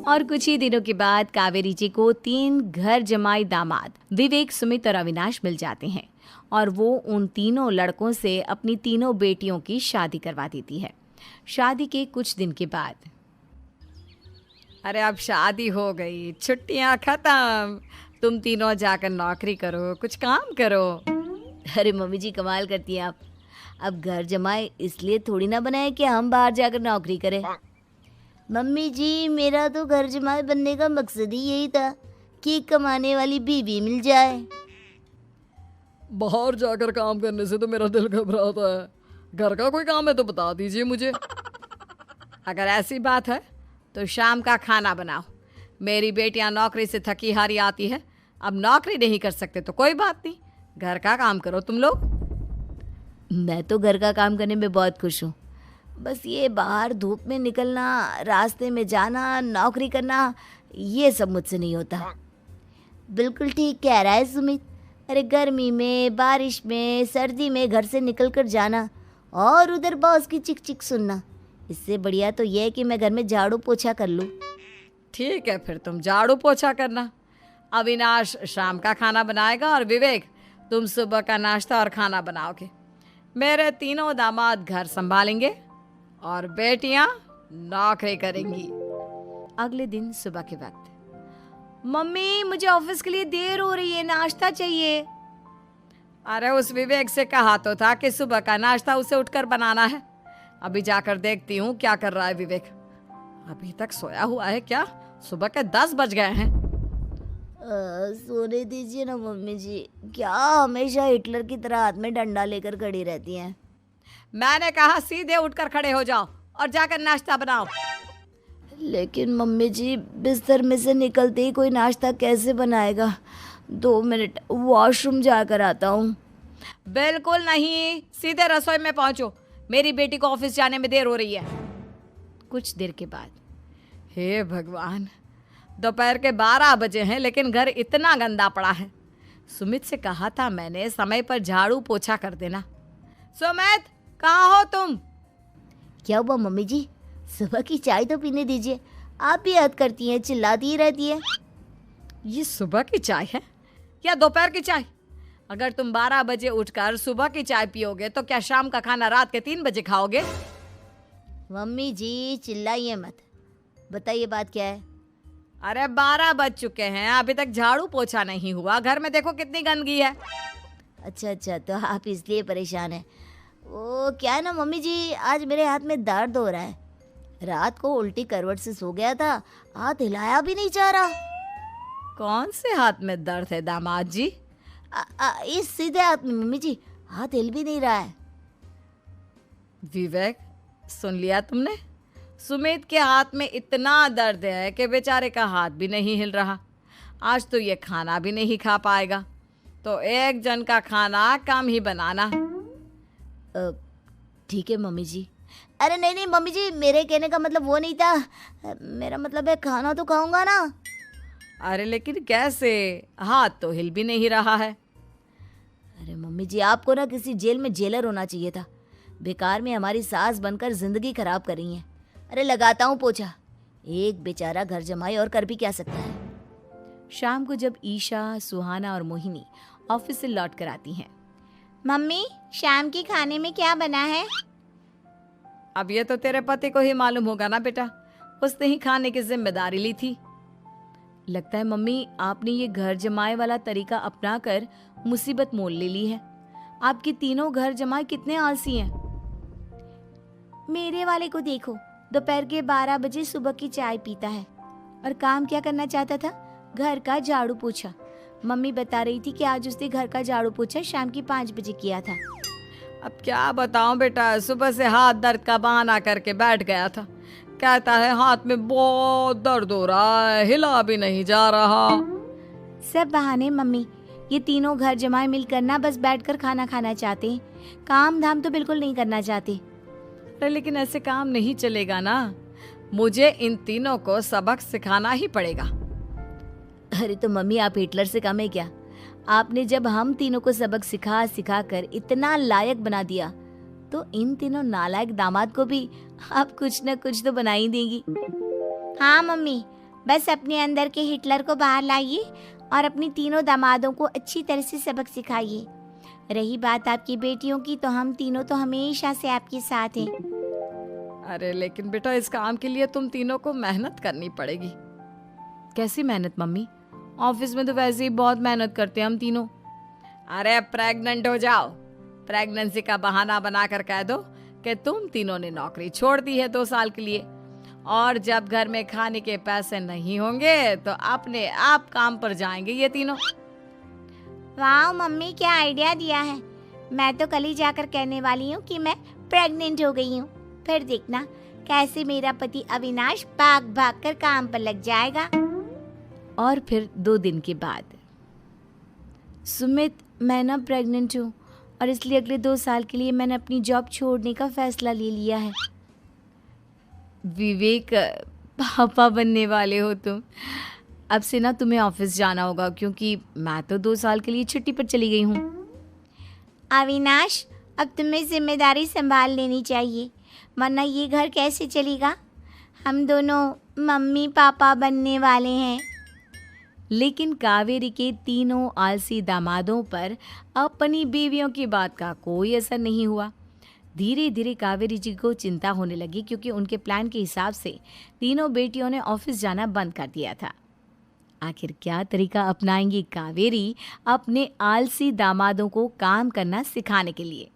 और कुछ ही दिनों के बाद कावेरी जी को 3 घर जमाई दामाद विवेक, सुमित और अविनाश मिल जाते हैं और वो उन तीनों लड़कों से अपनी तीनों बेटियों की शादी करवा देती है। शादी के कुछ दिन के बाद अरे अब शादी हो गई, छुट्टियां खत्म, तुम तीनों जाकर नौकरी करो, कुछ काम करो। अरे मम्मी जी, कमाल करती हैं आप। अब घर जमाए इसलिए थोड़ी ना बनाए कि हम बाहर जाकर नौकरी करें। मम्मी जी, मेरा तो घर जमाए बनने का मकसद ही यही था कि कमाने वाली बीवी मिल जाए। बाहर जाकर काम करने से तो मेरा दिल घबराता है। घर का कोई काम है तो बता दीजिए मुझे। अगर ऐसी बात है तो शाम का खाना बनाओ। मेरी बेटियां नौकरी से थकी हारी आती है, अब नौकरी नहीं कर सकते तो कोई बात नहीं, घर का काम करो तुम लोग। मैं तो घर का काम करने में बहुत खुश हूँ। बस ये बाहर धूप में निकलना, रास्ते में जाना, नौकरी करना, ये सब मुझसे नहीं होता। बिल्कुल ठीक कह रहा है सुमित। अरे गर्मी में, बारिश में, सर्दी में घर से निकल कर जाना और उधर बॉस की चिक चिक सुनना, इससे बढ़िया तो ये है कि मैं घर में झाड़ू पोछा कर लूँ। ठीक है, फिर तुम झाड़ू पोछा करना, अविनाश शाम का खाना बनाएगा और विवेक तुम सुबह का नाश्ता और खाना बनाओगे। मेरे तीनों दामाद घर संभालेंगे और बेटियां नौकरी करेंगी। अगले दिन सुबह के वक्त, मम्मी मुझे ऑफिस के लिए देर हो रही है, नाश्ता चाहिए। अरे उस विवेक से कहा तो था कि सुबह का नाश्ता उसे उठकर बनाना है। अभी जाकर देखती हूँ क्या कर रहा है विवेक। अभी तक सोया हुआ है क्या? सुबह के 10 बज गए हैं। सोने दीजिए ना मम्मी जी, क्या हमेशा हिटलर की तरह हाथ में डंडा लेकर खड़ी रहती हैं। मैंने कहा सीधे उठकर खड़े हो जाओ और जाकर नाश्ता बनाओ। लेकिन मम्मी जी, बिस्तर में से निकलते ही कोई नाश्ता कैसे बनाएगा? 2 मिनट वॉशरूम जाकर आता हूँ। बिल्कुल नहीं, सीधे रसोई में पहुंचो, मेरी बेटी को ऑफिस जाने में देर हो रही है। कुछ देर के बाद, हे भगवान, दोपहर के 12 बजे हैं लेकिन घर इतना गंदा पड़ा है। सुमित से कहा था मैंने समय पर झाड़ू पोछा कर देना। सुमित, कहाँ हो तुम? क्या हुआ मम्मी जी? सुबह की चाय तो पीने दीजिए। आप भी याद करती हैं, चिल्लाती ही रहती है। ये सुबह की चाय है या दोपहर की चाय? अगर तुम 12 बजे उठकर सुबह की चाय पियोगे तो क्या शाम का खाना रात के 3 बजे खाओगे? मम्मी जी चिल्लाइए मत, बताइए बात क्या है? अरे 12 बज चुके हैं, अभी तक झाड़ू पोछा नहीं हुआ, घर में देखो कितनी गंदगी है। अच्छा, तो आप इसलिए परेशान हैं। वो क्या है ना मम्मी जी, आज मेरे हाथ में दर्द हो रहा है। रात को उल्टी करवट से सो गया था, हाथ हिलाया भी नहीं जा रहा। कौन से हाथ में दर्द है दामाद जी? इस सीधे हाथ में मम्मी जी, हाथ हिल भी नहीं रहा है। विवेक, सुन लिया तुमने? सुमित के हाथ में इतना दर्द है कि बेचारे का हाथ भी नहीं हिल रहा। आज तो ये खाना भी नहीं खा पाएगा, तो एक जन का खाना कम ही बनाना। ठीक है मम्मी जी। अरे नहीं मम्मी जी, मेरे कहने का मतलब वो नहीं था। मेरा मतलब है खाना तो खाऊंगा ना। अरे लेकिन कैसे? हाथ तो हिल भी नहीं रहा है। अरे मम्मी जी, आपको ना किसी जेल में जेलर होना चाहिए था। बेकार में हमारी सास बनकर जिंदगी खराब कर रही हैं। अरे लगाता हूँ पोछा। एक बेचारा घर जमाई और कर भी क्या सकता है। शाम को जब ईशा, सुहाना और मोहिनी ऑफिस से लौट कर आती हैं, मम्मी, शाम के खाने में क्या बना है? अब ये तो तेरे पति को ही मालूम होगा ना बेटा, उसने ही खाने की जिम्मेदारी ली थी। लगता है मम्मी आपने ये घर जमाए वाला तरीका अपना कर मुसीबत मोल ले ली है। आपके तीनों घर जमाए कितने आलसी हैं। मेरे वाले को देखो, दोपहर के 12 बजे सुबह की चाय पीता है। और काम क्या करना चाहता था? घर का झाड़ू पोछा। मम्मी बता रही थी कि आज उसने घर का झाड़ू पोछा शाम की 5 बजे किया था। अब क्या बताऊं बेटा, सुबह से हाथ दर्द का बहाना करके बैठ गया था। कहता है हाथ में बहुत दर्द हो रहा है, हिला भी नहीं जा रहा। सब बहाने मम्मी। ये तीनों घर जमाए मिलकर ना बस बैठकर खाना खाना चाहते हैं, काम धाम तो बिल्कुल नहीं करना चाहते। अरे लेकिन ऐसे काम नहीं चलेगा ना, मुझे इन तीनों को सबक सिखाना ही पड़ेगा। अरे तो मम्मी, आप हिटलर से कम है क्या? आपने जब हम तीनों को सबक सिखा सिखा कर इतना लायक बना दिया, तो इन तीनों नालायक दामाद को भी आप कुछ न कुछ तो बना ही देंगी। हाँ मम्मी, बस अपने अंदर के हिटलर को बाहर लाइए और अपनी तीनों दामादों को अच्छी तरह से सबक सिखाइए। रही बात आपकी बेटियों की, तो हम तीनों तो हमेशा से आपके साथ हैं। अरे लेकिन बेटा, इस काम के लिए तुम तीनों को मेहनत करनी पड़ेगी। कैसी मेहनत मम्मी? ऑफिस में तो वैसे ही बहुत मेहनत करते हैं हम तीनों। अरे प्रेग्नेंट हो जाओ, प्रेगनेंसी का बहाना बनाकर कह दो कि तुम तीनों ने नौकरी छोड़ दी है 2 साल के लिए, और जब घर में खाने के पैसे नहीं होंगे तो अपने आप काम पर जाएंगे ये तीनों। वाह मम्मी, क्या आइडिया दिया है। मैं तो कल ही जाकर कहने वाली हूँ कि मैं प्रेग्नेंट हो गई हूँ। फिर देखना कैसे मेरा पति अविनाश भाग भाग कर काम पर लग जाएगा। और फिर 2 दिन के बाद, सुमित, मैं ना प्रेग्नेंट हूँ और इसलिए अगले 2 साल के लिए मैंने अपनी जॉब छोड़ने का फैसला ले लिया है। विवेक, पापा बनने वाले हो तुम। अब से ना तुम्हें ऑफिस जाना होगा, क्योंकि मैं तो 2 साल के लिए छुट्टी पर चली गई हूँ। अविनाश, अब तुम्हें जिम्मेदारी संभाल लेनी चाहिए, वरना ये घर कैसे चलेगा। हम दोनों मम्मी पापा बनने वाले हैं। लेकिन कावेरी के तीनों आलसी दामादों पर अपनी बीवियों की बात का कोई असर नहीं हुआ। धीरे धीरे कावेरी जी को चिंता होने लगी, क्योंकि उनके प्लान के हिसाब से तीनों बेटियों ने ऑफिस जाना बंद कर दिया था। आखिर क्या तरीका अपनाएंगी कावेरी अपने आलसी दामादों को काम करना सिखाने के लिए?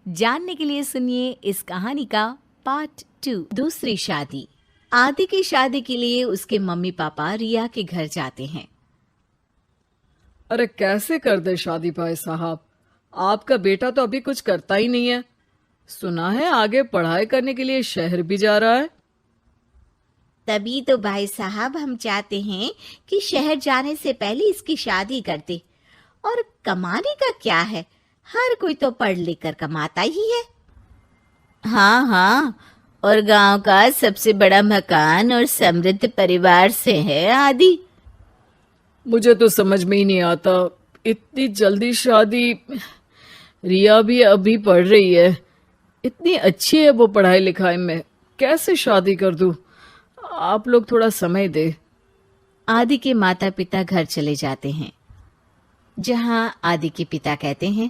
जानने के लिए सुनिए इस कहानी का पार्ट 2, दूसरी शादी। आदि की शादी के लिए उसके मम्मी पापा रिया के घर जाते हैं। अरे कैसे कर दे शादी भाई साहब, आपका बेटा तो अभी कुछ करता ही नहीं है। सुना है आगे पढ़ाई करने के लिए शहर भी जा रहा है। तभी तो भाई साहब हम चाहते हैं कि शहर जाने से पहले इसकी शादी कर दे। और कमाने का क्या है, हर कोई तो पढ़ लिख कर कमाता ही है। हाँ हाँ, और गांव का सबसे बड़ा मकान और समृद्ध परिवार से है आदि। मुझे तो समझ में ही नहीं आता, इतनी जल्दी शादी। रिया भी अभी पढ़ रही है, इतनी अच्छी है वो पढ़ाई लिखाई में, कैसे शादी कर दूं? आप लोग थोड़ा समय दे। आदि के माता पिता घर चले जाते हैं, जहां आदि के पिता कहते हैं,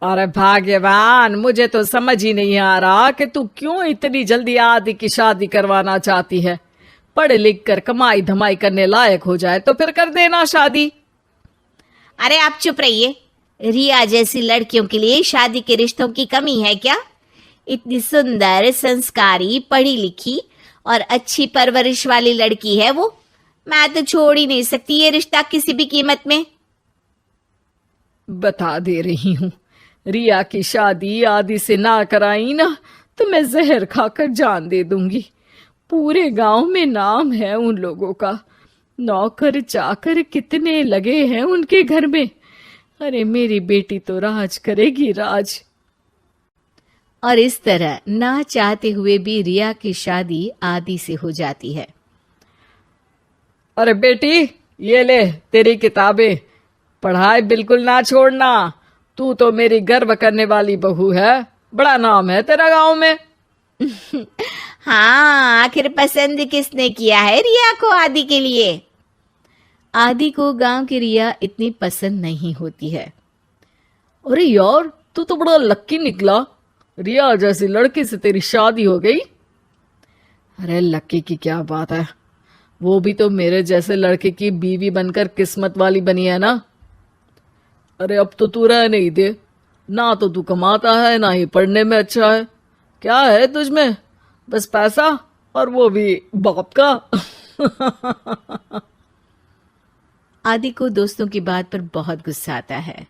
अरे भाग्यवान, मुझे तो समझ ही नहीं आ रहा कि तू क्यों इतनी जल्दी आदि की शादी करवाना चाहती है। पढ़ लिख कर कमाई धमाई करने लायक हो जाए तो फिर कर देना शादी। अरे आप चुप रहिए। रिया जैसी लड़कियों के लिए शादी के रिश्तों की कमी है क्या? इतनी सुंदर, संस्कारी, पढ़ी लिखी और अच्छी परवरिश वाली लड़की है वो। मैं तो छोड़ ही नहीं सकती ये रिश्ता किसी भी कीमत में। बता दे रही हूँ, रिया की शादी आदि से ना कराई ना तो मैं जहर खाकर जान दे दूंगी। पूरे गांव में नाम है उन लोगों का, नौकर चाकर कितने लगे हैं उनके घर में। अरे मेरी बेटी तो राज करेगी, राज। और इस तरह ना चाहते हुए भी रिया की शादी आदि से हो जाती है। अरे बेटी, ये ले तेरी किताबें, पढ़ाई बिल्कुल ना छोड़ना। तू तो मेरी गर्व करने वाली बहू है, बड़ा नाम है तेरा गांव में। हाँ, आखिर पसंद किसने किया है रिया को आदि के लिए? आदि को गांव की रिया इतनी पसंद नहीं होती है। अरे यार, तू तो बड़ा लक्की निकला, रिया जैसी लड़की से तेरी शादी हो गई। अरे लक्की की क्या बात है, वो भी तो मेरे जैसे लड़के की बीवी बनकर किस्मत वाली बनी है ना। अरे अब तो तू रह नहीं दे, ना तो तू कमाता है ना ही पढ़ने में अच्छा है। क्या है तुझ में? बस पैसा, और वो भी बाप का। आदि को दोस्तों की बात पर बहुत गुस्सा आता है।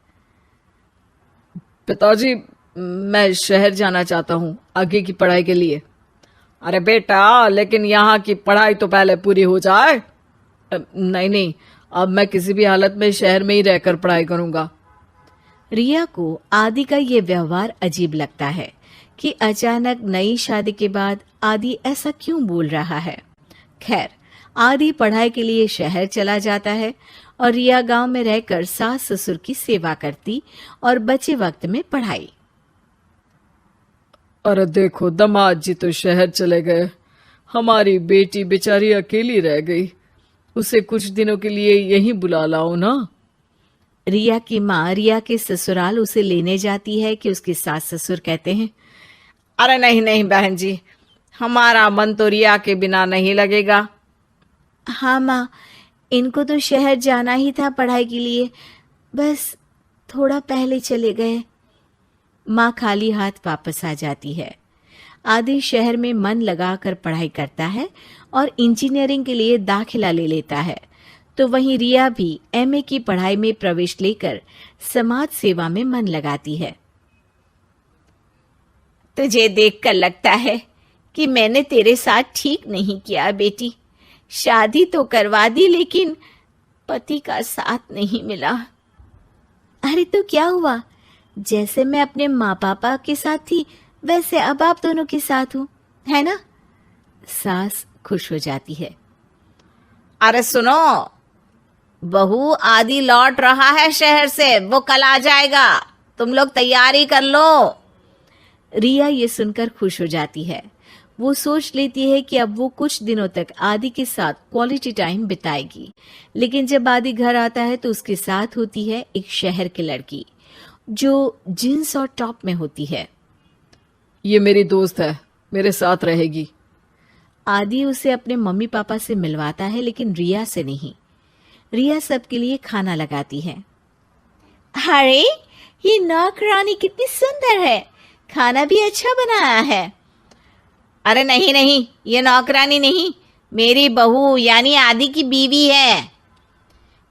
पिताजी, मैं शहर जाना चाहता हूँ आगे की पढ़ाई के लिए। अरे बेटा, लेकिन यहाँ की पढ़ाई तो पहले पूरी हो जाए। नहीं नहीं, अब मैं किसी भी हालत में शहर में ही रहकर पढ़ाई करूँगा। रिया को आदि का ये व्यवहार अजीब लगता है कि अचानक नई शादी के बाद आदि ऐसा क्यों बोल रहा है। खैर, आदि पढ़ाई के लिए शहर चला जाता है और रिया गांव में रहकर सास ससुर की सेवा करती और बचे वक्त में पढ़ाई। अरे देखो, दामाद जी तो शहर चले गए, हमारी बेटी बेचारी अकेली रह गई। उसे कुछ दिनों के लिए यहीं बुला लाओ ना। रिया की माँ रिया के ससुराल उसे लेने जाती है कि उसके सास ससुर कहते हैं, अरे नहीं नहीं बहन जी, हमारा मन तो रिया के बिना नहीं लगेगा। हाँ माँ, इनको तो शहर जाना ही था पढ़ाई के लिए, बस थोड़ा पहले चले गए। माँ खाली हाथ वापस आ जाती है। आदि शहर में मन लगाकर पढ़ाई करता है और इंजीनियरिंग के लिए दाखिला ले लेता है, तो वहीं रिया भी एमए की पढ़ाई में प्रवेश लेकर समाज सेवा में मन लगाती है। तुझे देखकर लगता है कि मैंने तेरे साथ ठीक नहीं किया बेटी। शादी तो करवा दी, लेकिन पति का साथ नहीं मिला। अरे तो क्या हुआ, जैसे मैं अपने माँ पापा के साथ थी वैसे अब आप दोनों के साथ हूँ, है ना? सास खुश हो जाती है। अरे सुनो, बहू आदि लौट रहा है शहर से, वो कल आ जाएगा, तुम लोग तैयारी कर लो। रिया ये सुनकर खुश हो जाती है। वो सोच लेती है कि अब वो कुछ दिनों तक आदि के साथ क्वालिटी टाइम बिताएगी, लेकिन जब आदि घर आता है तो उसके साथ होती है एक शहर की लड़की जो जींस और टॉप में होती है। ये मेरी दोस्त है, मेरे साथ रहेगी। आदि उसे अपने मम्मी पापा से मिलवाता है, लेकिन रिया से नहीं। रिया सबके लिए खाना लगाती है। अरे ये नौकरानी कितनी सुंदर है, खाना भी अच्छा बनाया है। अरे नहीं नहीं, ये नौकरानी नहीं, मेरी बहू यानी आदि की बीवी है।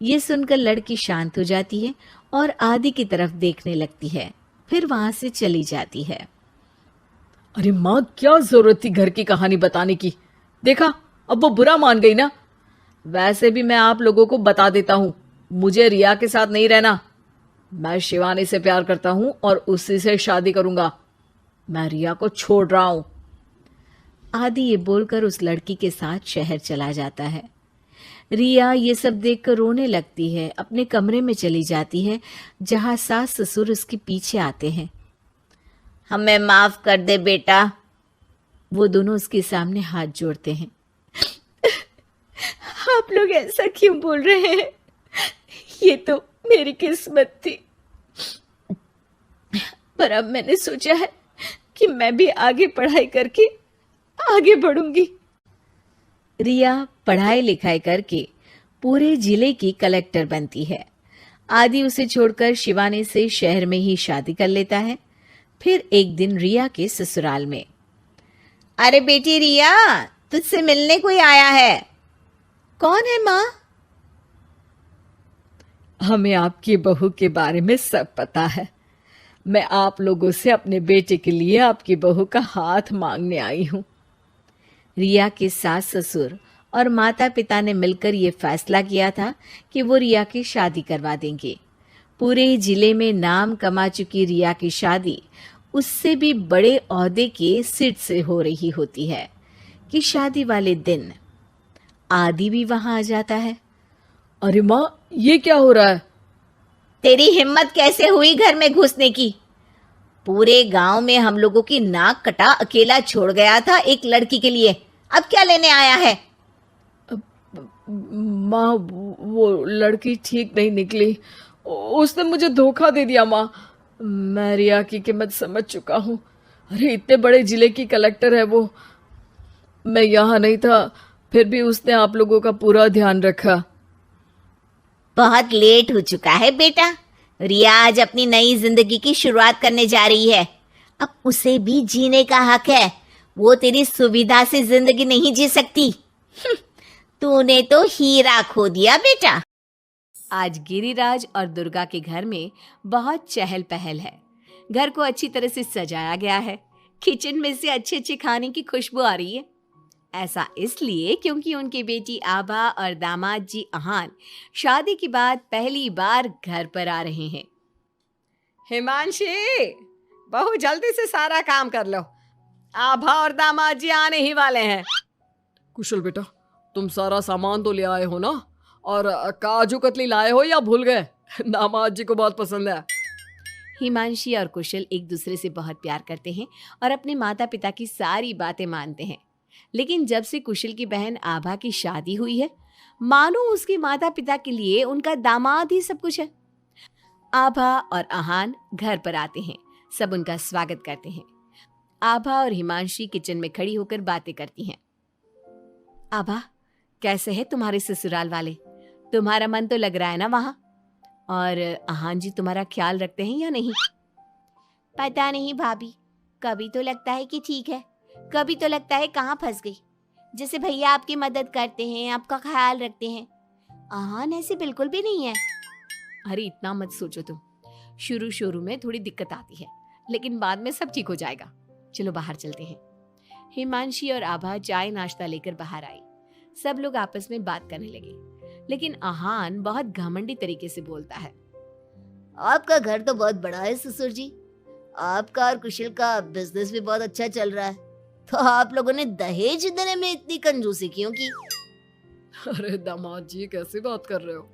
ये सुनकर लड़की शांत हो जाती है और आदि की तरफ देखने लगती है, फिर वहां से चली जाती है। अरे माँ, क्या जरूरत थी घर की कहानी बताने की? देखा, अब वो बुरा मान गई ना। वैसे भी मैं आप लोगों को बता देता हूँ, मुझे रिया के साथ नहीं रहना। मैं शिवानी से प्यार करता हूँ और उसी से शादी करूंगा। मैं रिया को छोड़ रहा हूँ। आदि ये बोलकर उस लड़की के साथ शहर चला जाता है। रिया ये सब देखकर रोने लगती है, अपने कमरे में चली जाती है जहां सास ससुर उसके पीछे आते हैं। हमें माफ कर दे बेटा। वो दोनों उसके सामने हाथ जोड़ते हैं। आप लोग ऐसा क्यों बोल रहे हैं? ये तो मेरी किस्मत थी, पर अब मैंने सोचा है कि मैं भी आगे पढ़ाई करके आगे बढ़ूंगी। रिया पढ़ाई लिखाई करके पूरे जिले की कलेक्टर बनती है। आदि उसे छोड़कर शिवानी से शहर में ही शादी कर लेता है। फिर एक दिन रिया के ससुराल में। अरे बेटी रिया, तुझसे मिलने कोई आया है। कौन है माँ? हमें आपकी बहू के बारे में सब पता है। मैं आप लोगों से अपने बेटे के लिए आपकी बहू का हाथ मांगने आई हूँ। रिया के सास ससुर और माता पिता ने मिलकर ये फैसला किया था कि वो रिया की शादी करवा देंगे। पूरे जिले में नाम कमा चुकी रिया की शादी उससे भी बड़े ओहदे के सिट से हो रही होती है कि शादी वाले दिन आदि भी वहां आ जाता है। अरे माँ, ये क्या हो रहा है? तेरी हिम्मत कैसे हुई घर में घुसने की? पूरे गांव में हम लोगों की नाक कटा अकेला छोड़ गया था एक लड़की के लिए। अब क्या लेने आया है? माँ, वो लड़की ठीक नहीं निकली। उसने मुझे धोखा दे दिया माँ। मैं रिया की कीमत समझ चुका हूँ। अरे इतने बड़े जिले की कलेक्टर है वो। मैं यहाँ नहीं था, फिर भी उसने आप लोगों का पूरा ध्यान रखा। बहुत लेट हो चुका है बेटा। रिया आज अपनी नई जिंदगी की शुरुआत करने जा रही है। अब उसे भी जीने का हक है। वो तेरी सुविधा से जिंदगी नहीं जी सकती। तूने तो हीरा खो दिया बेटा। आज गिरिराज और दुर्गा के घर में बहुत चहल पहल है। घर को अच्छी तरह से सजाया गया है। किचन में से अच्छे अच्छे खाने की खुशबू आ रही है। ऐसा इसलिए क्योंकि उनकी बेटी आभा और दामाद जी अहान शादी के बाद पहली बार घर पर आ रहे हैं। हिमांशी, बहू जल्दी से सारा काम कर लो। आभा और दामाद जी आने ही वाले हैं। कुशल बेटा, तुम सारा सामान तो ले आए हो ना? और काजू कतली लाए हो या भूल गए? दामाद जी को बहुत पसंद है। हिमांशी और कुशल एक दूसरे से बहुत प्यार करते हैं और अपने माता पिता की सारी बातें मानते हैं। लेकिन जब से कुशल की बहन आभा की शादी हुई है, मानो उसके माता पिता के लिए उनका दामाद ही सब कुछ है। आभा और अहान घर पर आते हैं। सब उनका स्वागत करते हैं। आभा और हिमांशी किचन में खड़ी होकर बातें करती हैं। आभा, कैसे है तुम्हारे ससुराल वाले? तुम्हारा मन तो लग रहा है ना वहां? और अहान जी तुम्हारा ख्याल रखते हैं या नहीं? पता नहीं भाभी, कभी तो लगता है कि ठीक है, कभी तो लगता है कहाँ फंस गई। जैसे भैया आपकी मदद करते हैं, आपका ख्याल रखते हैं, आहान ऐसे बिल्कुल भी नहीं है। अरे इतना मत सोचो तुम। शुरू शुरू में थोड़ी दिक्कत आती है, लेकिन बाद में सब ठीक हो जाएगा। चलो बाहर चलते हैं। हिमांशी और आभा चाय नाश्ता लेकर बाहर आई। सब लोग आपस में बात करने लगे, लेकिन आहान बहुत घमंडी तरीके से बोलता है। आपका घर तो बहुत बड़ा है ससुर जी। आपका और कुशल का बिजनेस भी बहुत अच्छा चल रहा है, तो आप लोगों ने दहेज देने में इतनी कंजूसी क्यों की? अरे दामाद जी, कैसी बात कर रहे हो?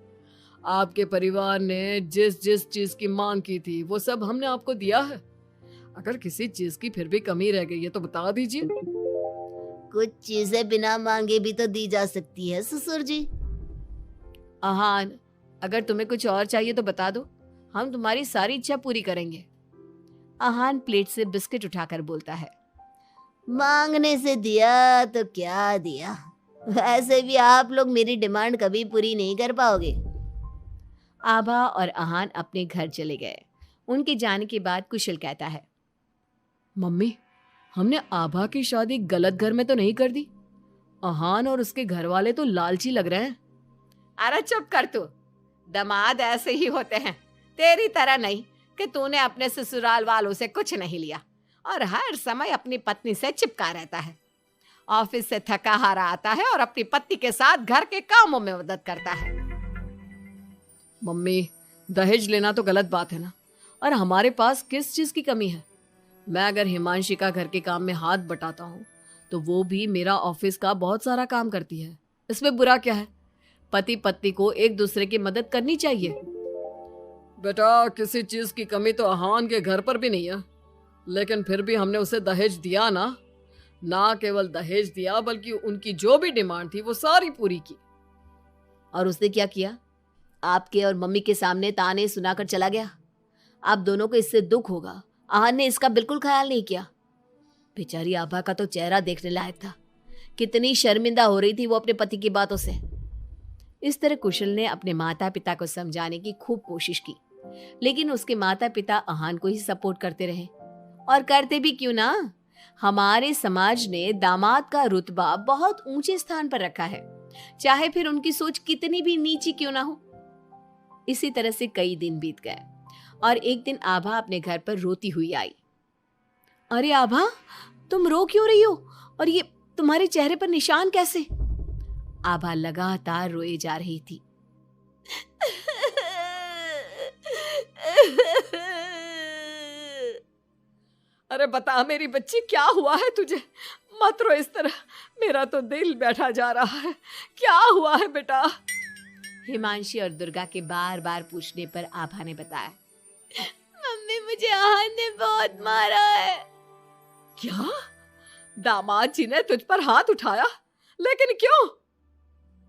आपके परिवार ने जिस जिस चीज की मांग की थी वो सब हमने आपको दिया है। अगर किसी चीज की फिर भी कमी रह गई है तो बता दीजिए। कुछ चीजें बिना मांगे भी तो दी जा सकती है ससुर जी। आहान, अगर तुम्हें कुछ और चाहिए तो बता दो, हम तुम्हारी सारी इच्छा पूरी करेंगे। आहान प्लेट से बिस्किट उठाकर बोलता है। मांगने से दिया तो क्या दिया, वैसे भी आप लोग मेरी डिमांड कभी पूरी नहीं कर पाओगे। आभा और आहान अपने घर चले गए। उनके जाने के बाद कुशल कहता है। मम्मी, हमने आभा की शादी गलत घर में तो नहीं कर दी? आहान और उसके घर वाले तो लालची लग रहे हैं। अरे चुप कर तू। दामाद ऐसे ही होते हैं, तेरी तरह नहीं कि तूने अपने ससुराल वालों से कुछ नहीं लिया और हर समय अपनी पत्नी से चिपका रहता है। ऑफिस से थका हारा आता है और अपनी पत्नी के साथ घर के कामों में मदद करता है। मम्मी, दहेज लेना तो गलत बात है ना? और हमारे पास किस चीज की कमी है? मैं अगर हिमांशी का घर के काम में हाथ बटाता हूँ तो वो भी मेरा ऑफिस का बहुत सारा काम करती है। इसमें बुरा क्या है? पति पत्नी को एक दूसरे की मदद करनी चाहिए। बेटा, किसी चीज की कमी तो आहान के घर पर भी नहीं है, लेकिन फिर भी हमने उसे दहेज दिया ना। ना केवल दहेज दिया बल्कि उनकी जो भी डिमांड थी वो सारी पूरी की। और उसने क्या किया? आपके और मम्मी के सामने ताने सुनाकर चला गया। आप दोनों को इससे दुख होगा, आहान ने इसका बिल्कुल ख्याल नहीं किया। बेचारी आभा का तो चेहरा देखने लायक था। कितनी शर्मिंदा हो रही थी वो अपने पति की बातों से। इस तरह कुशल ने अपने माता पिता को समझाने की खूब कोशिश की, लेकिन उसके माता पिता आहान को ही सपोर्ट करते रहे। और करते भी क्यों ना, हमारे समाज ने दामाद का रुतबा बहुत ऊंचे स्थान पर रखा है, चाहे फिर उनकी सोच कितनी भी नीची क्यों ना हो। इसी तरह से कई दिन बीत गए और एक दिन आभा अपने घर पर रोती हुई आई। अरे आभा, तुम रो क्यों रही हो? और ये तुम्हारे चेहरे पर निशान कैसे? आभा लगातार रोए जा रही थी। अरे बता मेरी बच्ची, क्या हुआ है तुझे? मत रो इस तरह, मेरा तो दिल बैठा जा रहा है। क्या हुआ है बेटा? हिमांशी और दुर्गा के बार बार पूछने पर आभा ने बताया, मम्मी मुझे आहान ने बहुत मारा है। क्या? दामाद जी ने तुझ पर हाथ उठाया? लेकिन क्यों?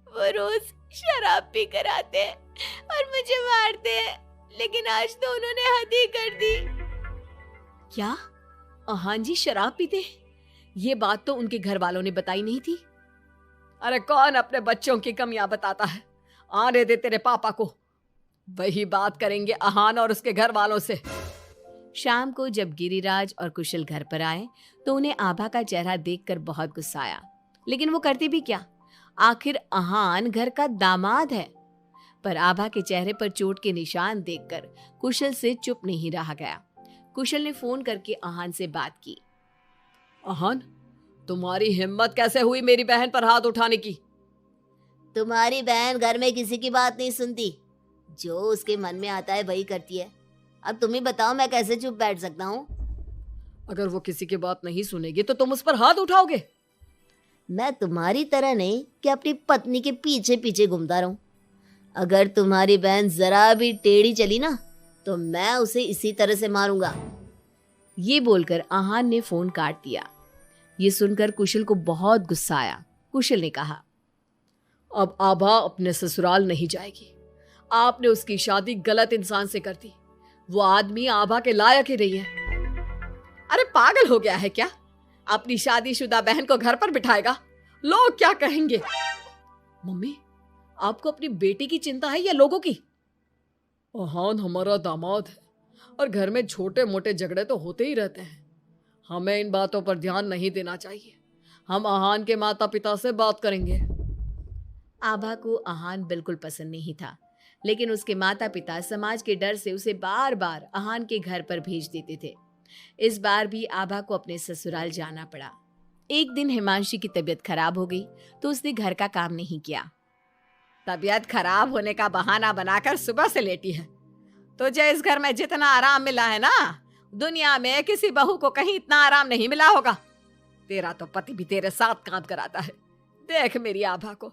वो रोज शराब पी कर आते हैं और मुझे मारते हैं, लेकिन आज तो उन्होंने हद ही कर दी। क्या आहान जी शराब पीते? ये बात तो उनके घर वालों ने बताई नहीं थी। अरे कौन अपने बच्चों की कमियां बताता है? आने दे तेरे पापा को, वही बात करेंगे आहान और उसके घर वालों से। शाम को जब गिरिराज और कुशल घर पर आए तो उन्हें आभा का चेहरा देखकर बहुत गुस्सा आया, लेकिन वो करते भी क्या? आखिर आहान घर का दामाद है। पर आभा के चेहरे पर चोट के निशान देखकर कुशल से चुप नहीं रहा गया। कुशल ने फोन करके आहान से बात की। आहान, तुम्हारी हिम्मत कैसे हुई मेरी बहन पर हाथ उठाने की? तुम्हारी बहन घर में किसी की बात नहीं सुनती, जो उसके मन में आता है वही करती है। अब तुम ही बताओ मैं कैसे चुप बैठ सकता हूँ? अगर वो किसी की बात नहीं सुनेगी तो तुम उस पर हाथ उठाओगे? मैं तुम्हारी तरह नहीं कि अपनी पत्नी के पीछे पीछे घूमता रहूं। अगर तुम्हारी बहन जरा भी टेढ़ी चली ना तो मैं उसे इसी तरह से मारूंगा। ये बोलकर आहान ने फोन काट दिया। ये सुनकर कुशल को बहुत गुस्सा आया। कुशल ने कहा, अब आभा अपने ससुराल नहीं जाएगी। आपने उसकी शादी गलत इंसान से कर दी। वो आदमी आभा के लायक ही नहीं है। अरे पागल हो गया है क्या? अपनी शादीशुदा बहन को घर पर बिठाएगा? लोग क्या कहेंगे? मम्मी, आपको अपनी बेटी की चिंता है या लोगों की? आहान हमारा दामाद है और घर में छोटे मोटे झगड़े तो होते ही रहते हैं। हमें इन बातों पर ध्यान नहीं देना चाहिए। हम आहान के माता पिता से बात करेंगे। आभा को आहान बिल्कुल पसंद नहीं था, लेकिन उसके माता पिता समाज के डर से उसे बार बार आहान के घर पर भेज देते थे। इस बार भी आभा को अपने ससुराल जाना पड़ा। एक दिन हिमांशी की तबीयत खराब हो गई तो उसने घर का काम नहीं किया। तबीयत खराब होने का बहाना बनाकर सुबह से लेटी है। तुझे इस घर में जितना आराम मिला है ना, दुनिया में किसी बहू को कहीं इतना आराम नहीं मिला होगा। तेरा तो पति भी तेरे साथ काम कराता है। देख मेरी आभा को,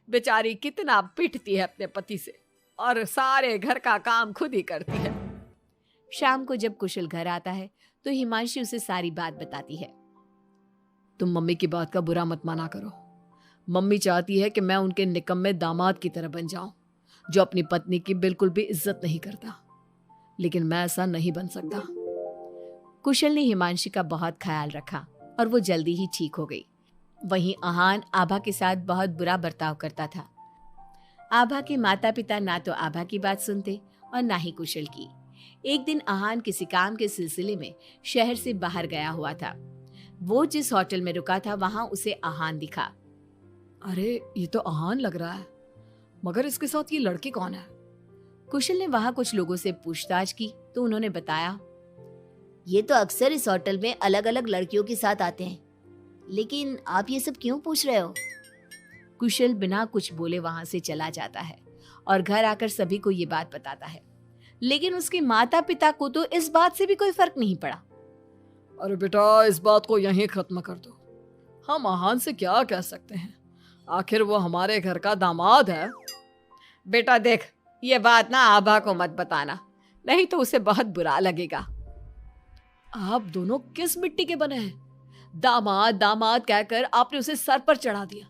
बेचारी कितना पिटती है अपने पति से और सारे घर का काम खुद ही करती है। शाम को जब कुशल घर आता है तो हिमांशी उसे सारी बात बताती है। तुम मम्मी की बात का बुरा मत माना करो। मम्मी चाहती है कि मैं उनके निकम्मे दामाद की तरह बन जाऊं, जो अपनी पत्नी की बिल्कुल भी इज्जत नहीं करता। लेकिन मैं ऐसा नहीं बन सकता। कुशल ने हिमांशी का बहुत ख्याल रखा और वो जल्दी ही ठीक हो गई। वहीं आहान आभा के साथ बहुत बुरा बर्ताव करता था। आभा के माता पिता ना तो आभा की बात सुनते और ना ही कुशल की। एक दिन आहान किसी काम के सिलसिले में शहर से बाहर गया हुआ था। वो जिस होटल में रुका था वहां उसे आहान दिखा। अरे ये तो आहान लग रहा है, मगर इसके साथ ये लड़की कौन है? कुशल ने वहां कुछ लोगों से पूछताछ की तो उन्होंने बताया, ये तो अक्सर इस होटल में अलग अलग लड़कियों के साथ आते हैं, लेकिन आप ये सब क्यों पूछ रहे हो? कुशल बिना कुछ बोले वहां से चला जाता है और घर आकर सभी को ये बात बताता है, लेकिन उसके माता पिता को तो इस बात से भी कोई फर्क नहीं पड़ा। अरे बेटा, इस बात को यहीं खत्म कर दो। हम आहान से क्या कह सकते हैं? आखिर वो हमारे घर का दामाद है। बेटा देख, ये बात ना आभा को मत बताना, नहीं तो उसे बहुत बुरा लगेगा। आप दोनों किस मिट्टी के बने हैं? दामाद दामाद कहकर आपने उसे सर पर चढ़ा दिया।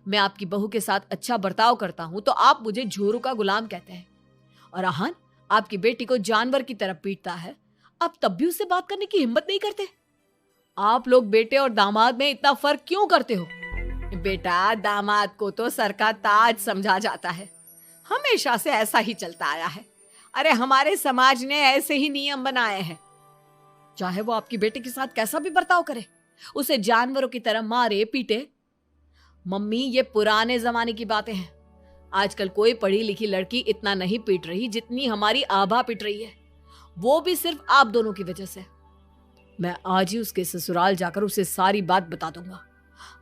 मैं आपकी बहू के साथ अच्छा बर्ताव करता हूं तो आप मुझे झोरू का गुलाम कहते हैं। और आहान आपकी बेटी को जानवर की तरह पीटता है, आप तब भी उससे बात करने की हिम्मत नहीं करते। आप लोग बेटे और दामाद में इतना फर्क क्यों करते हो? बेटा, दामाद को तो सर का ताज समझा जाता है, हमेशा से ऐसा ही चलता आया है। अरे हमारे समाज ने ऐसे ही नियम बनाए हैं। चाहे वो आपकी बेटी के साथ कैसा भी बर्ताव करे, उसे जानवरों की तरह मारे पीटे। मम्मी, ये पुराने जमाने की बातें हैं। आजकल कोई पढ़ी लिखी लड़की इतना नहीं पीट रही जितनी हमारी आभा पीट रही है, वो भी सिर्फ आप दोनों की वजह से। मैं आज ही उसके ससुराल जाकर उसे सारी बात बता दूंगा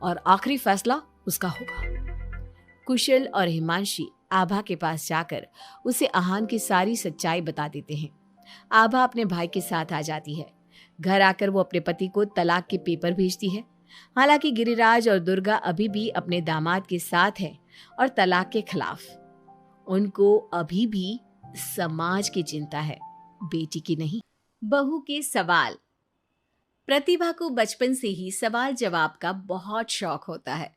और आखिरी फैसला उसका होगा। कुशल और हिमांशी आभा के पास जाकर उसे आहान की सारी सच्चाई बता देते हैं। आभा अपने भाई के साथ आ जाती है। घर आकर वो अपने पति को तलाक के पेपर भेजती है हालांकि गिरिराज और दुर्गा अभी भी अपने दामाद के साथ हैं और तलाक के खिलाफ। उनको अभी भी समाज की चिंता है, बेटी की नहीं। बहू के सवाल। प्रतिभा को बचपन से ही सवाल जवाब का बहुत शौक होता है,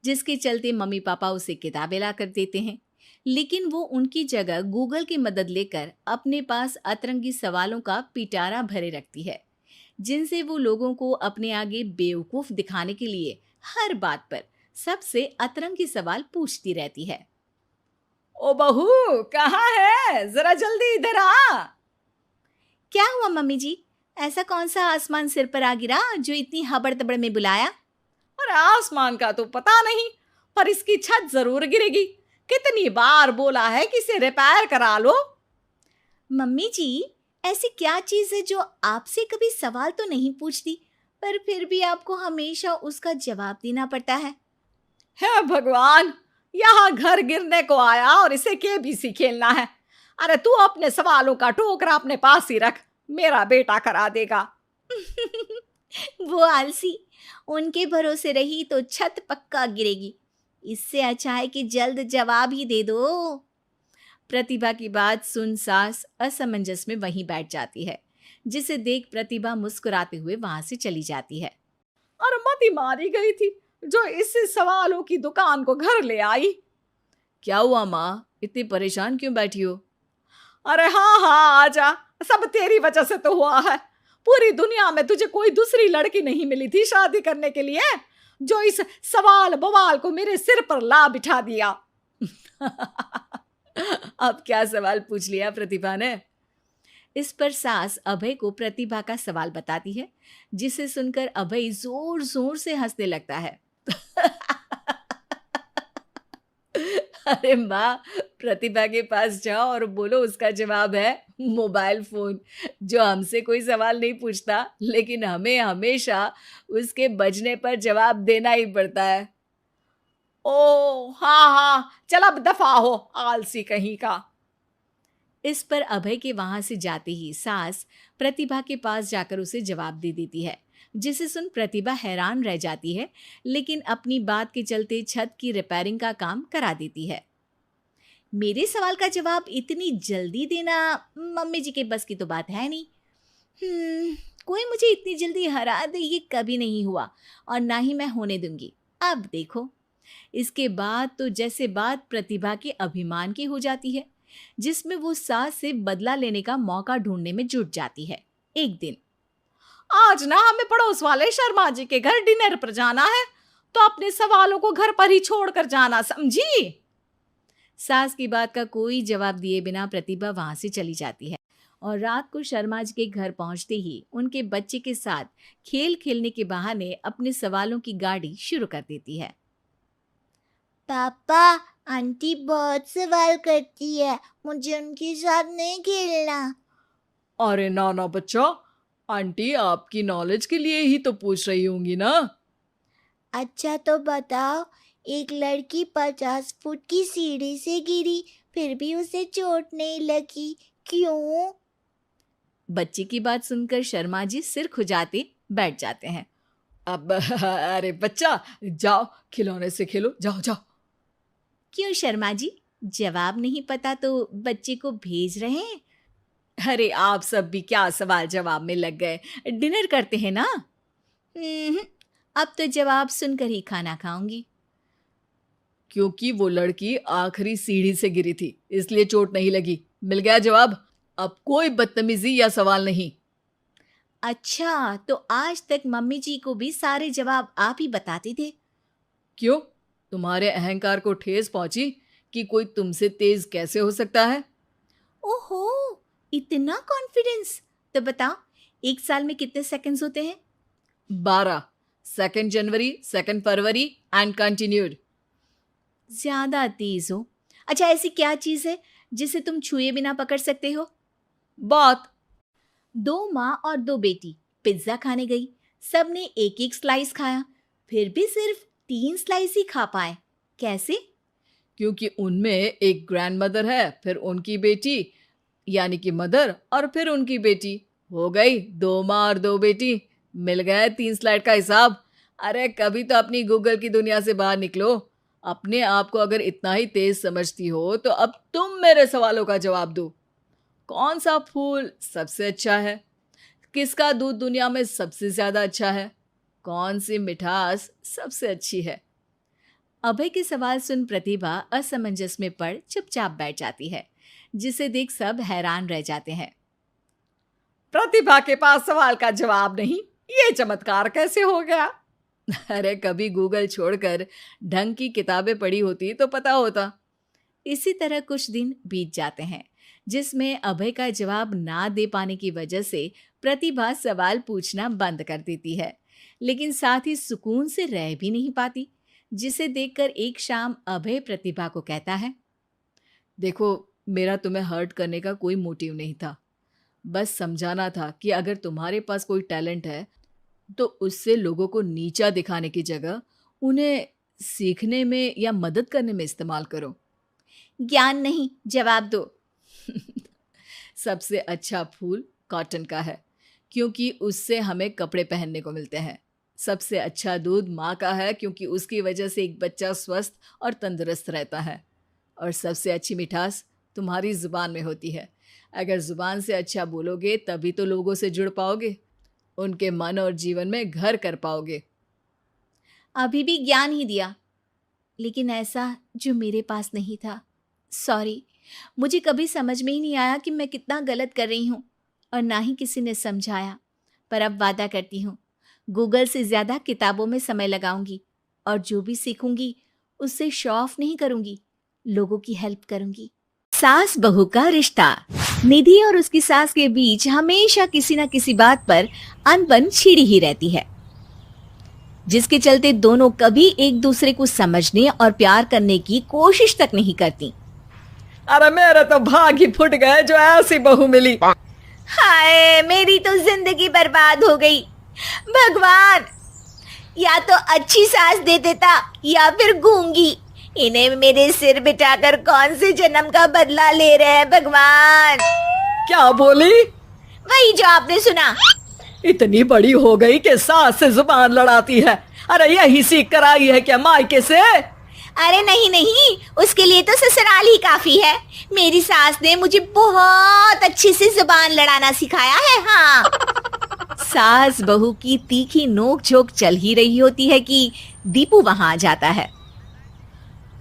जिसके चलते मम्मी पापा उसे किताबें ला कर देते हैं, लेकिन वो उनकी जगह गूगल की मदद लेकर अपने पास अतरंगी सवालों का पिटारा भरे रखती है, जिनसे वो लोगों को अपने आगे बेवकूफ दिखाने के लिए हर बात पर सबसे अतरंगी सवाल पूछती रहती है। ओ बहू, कहाँ है? जरा जल्दी इधर आ। क्या हुआ मम्मी जी? ऐसा कौन सा आसमान सिर पर आ गिरा जो इतनी हबड़ तबड़ में बुलाया? अरे आसमान का तो पता नहीं, पर इसकी छत जरूर गिरेगी। कितनी बार बोला है कि इसे रिपेयर करा लो। मम्मी जी, ऐसी क्या चीज है जो आपसे कभी सवाल तो नहीं पूछती, पर फिर भी आपको हमेशा उसका जवाब देना पड़ता है? हे भगवान, यहाँ घर गिरने को आया और इसे केबीसी खेलना है। अरे तू अपने सवालों का टोकरा अपने पास ही रख, मेरा बेटा करा देगा। वो आलसी, उनके भरोसे रही तो छत पक्का गिरेगी। इससे अच्छा है कि जल्द जवाब ही दे दो। प्रतिभा की बात सुन सास असमंजस में वहीं बैठ जाती है, जिसे देख प्रतिभा मुस्कुराते हुए वहां से चली जाती है। और मती मारी गई थी जो इस सवालों की दुकान को घर ले आई। क्या हुआ माँ, इतनी परेशान क्यों बैठी हो? अरे हाँ हाँ, आजा, सब तेरी वजह से तो हुआ है। पूरी दुनिया में तुझे कोई दूसरी लड़की नहीं मिली थी शादी करने के लिए, जो इस सवाल बवाल को मेरे सिर पर ला बिठा दिया। अब क्या सवाल पूछ लिया प्रतिभा ने? इस पर सास अभय को प्रतिभा का सवाल बताती है, जिसे सुनकर अभय जोर जोर से हंसने लगता है। अरे माँ, प्रतिभा के पास जाओ और बोलो उसका जवाब है मोबाइल फोन, जो हमसे कोई सवाल नहीं पूछता, लेकिन हमें हमेशा उसके बजने पर जवाब देना ही पड़ता है। ओ हाँ हाँ, चल अब दफा हो, आलसी कहीं का। इस पर अभय के वहां से जाते ही सास प्रतिभा के पास जाकर उसे जवाब दे देती है, जिसे सुन प्रतिभा हैरान रह जाती है, लेकिन अपनी बात के चलते छत की रिपेयरिंग का काम करा देती है। मेरे सवाल का जवाब इतनी जल्दी देना मम्मी जी के बस की तो बात है नहीं। कोई मुझे इतनी जल्दी हरा दे ये कभी नहीं हुआ, और ना ही मैं होने दूंगी। अब देखो। इसके बाद तो जैसे बात प्रतिभा के अभिमान की हो जाती है, जिसमें वो सास से बदला लेने का मौका ढूंढने में जुट जाती है। एक दिन, आज ना हमें पड़ोस वाले शर्मा जी के घर डिनर पर जाना है, तो अपने सवालों को घर पर ही छोड़कर जाना, समझी? सास की बात का कोई जवाब दिए बिना प्रतिभा वहां से चली जाती है, और रात को शर्मा जी के घर पहुंचते ही उनके बच्चे के साथ खेल खेलने के बहाने अपने सवालों की गाड़ी शुरू कर देती है। पापा, आंटी बहुत सवाल करती है, मुझे उनके साथ नहीं खेलना। अरे ना ना बच्चा, आंटी आपकी नॉलेज के लिए ही तो पूछ रही होंगी ना। अच्छा तो बताओ, एक लड़की 50 फुट की सीढ़ी से गिरी, फिर भी उसे चोट नहीं लगी, क्यों? बच्चे की बात सुनकर शर्मा जी सिर खुजाते बैठ जाते हैं। अब अरे बच्चा, जाओ खिलौने से खेलो, जाओ जाओ। क्यों शर्मा जी, जवाब नहीं पता तो बच्चे को भेज रहे हैं? अरे आप सब भी क्या सवाल जवाब में लग गए, डिनर करते हैं ना। अब तो जवाब सुनकर ही खाना खाऊंगी। क्योंकि वो लड़की आखिरी सीढ़ी से गिरी थी, इसलिए चोट नहीं लगी। मिल गया जवाब, अब कोई बदतमीजी या सवाल नहीं। अच्छा, तो आज तक मम्मी जी को भी सारे जवाब आप ही बताते थे? क्यों, तुम्हारे अहंकार को ठेस पहुंची कि कोई तुमसे तेज कैसे हो सकता है? ओहो, इतना कॉन्फिडेंस। तो बताओ, एक साल में कितने सेकंड्स होते हैं? 12। 2 जनवरी, 2 फरवरी एंड कंटिन्यूड। ज्यादा तेज हो। अच्छा, ऐसी क्या चीज है जिसे तुम छुए बिना पकड़ सकते हो? बात। 2 माँ और 2 बेटी पिज्जा खाने गई, सबने एक एक स्लाइस खाया, फिर भी सिर्फ 3 स्लाइस ही खा पाए। कैसे? क्योंकि उनमें एक ग्रैंड मदर है, फिर उनकी बेटी यानी कि मदर, और फिर उनकी बेटी। हो गई 2 माँ और 2 बेटी। मिल गया 3 स्लाइड का हिसाब। अरे कभी तो अपनी गूगल की दुनिया से बाहर निकलो। अपने आप को अगर इतना ही तेज समझती हो तो अब तुम मेरे सवालों का जवाब दो। कौन सा फूल सबसे अच्छा है? किसका दूध दुनिया में सबसे ज्यादा अच्छा है? कौन सी मिठास सबसे अच्छी है? अभय के सवाल सुन प्रतिभा असमंजस में पड़ चुपचाप बैठ जाती है, जिसे देख सब हैरान रह जाते हैं। प्रतिभा के पास सवाल का जवाब नहीं, ये चमत्कार कैसे हो गया? अरे कभी गूगल छोड़कर ढंग की किताबें पढ़ी होती तो पता होता। इसी तरह कुछ दिन बीत जाते हैं, जिसमें अभय का जवाब ना दे पाने की वजह से प्रतिभा सवाल पूछना बंद कर देती है, लेकिन साथ ही सुकून से रह भी नहीं पाती, जिसे देखकर एक शाम अभय प्रतिभा को कहता है, देखो, मेरा तुम्हें हर्ट करने का कोई मोटिव नहीं था। बस समझाना था कि अगर तुम्हारे पास कोई टैलेंट है तो उससे लोगों को नीचा दिखाने की जगह उन्हें सीखने में या मदद करने में इस्तेमाल करो। ज्ञान नहीं, जवाब दो। सबसे अच्छा फूल कॉटन का है, क्योंकि उससे हमें कपड़े पहनने को मिलते हैं। सबसे अच्छा दूध माँ का है, क्योंकि उसकी वजह से एक बच्चा स्वस्थ और तंदुरुस्त रहता है। और सबसे अच्छी मिठास तुम्हारी ज़ुबान में होती है। अगर ज़ुबान से अच्छा बोलोगे तभी तो लोगों से जुड़ पाओगे, उनके मन और जीवन में घर कर पाओगे। अभी भी ज्ञान ही दिया, लेकिन ऐसा जो मेरे पास नहीं था। सॉरी, मुझे कभी समझ में ही नहीं आया कि मैं कितना गलत कर रही हूँ, और ना ही किसी ने समझाया। पर अब वादा करती हूँ, गूगल से ज़्यादा किताबों में समय लगाऊंगी, और जो भी सीखूंगी उससे शो ऑफ नहीं करूंगी, लोगों की हेल्प करूंगी। सास बहू का रिश्ता। निधि और उसकी सास के बीच हमेशा किसी न किसी बात पर अनबन छिड़ी ही रहती है, जिसके चलते दोनों कभी एक दूसरे को समझने और प्यार करने की कोशिश तक नहीं करती। अरे मेरे तो भाग ही फुट गए जो ऐसी बहू मिली। हाय, मेरी तो जिंदगी बर्बाद हो गई। भगवान, या तो अच्छी सास दे देता या फिर गूंगी। इन्हें मेरे सिर बिठाकर कौन से जन्म का बदला ले रहे हैं भगवान? क्या बोली? वही जो आपने सुना। इतनी बड़ी हो गई कि सास से जुबान लड़ाती है। अरे यही सीख कर आई है क्या मायके से? अरे नहीं नहीं, उसके लिए तो ससुराल ही काफी है। मेरी सास ने मुझे बहुत अच्छे से जुबान लड़ाना सिखाया है। हाँ। सास बहू की तीखी नोक झोंक चल ही रही होती है कि दीपू वहां आ जाता है।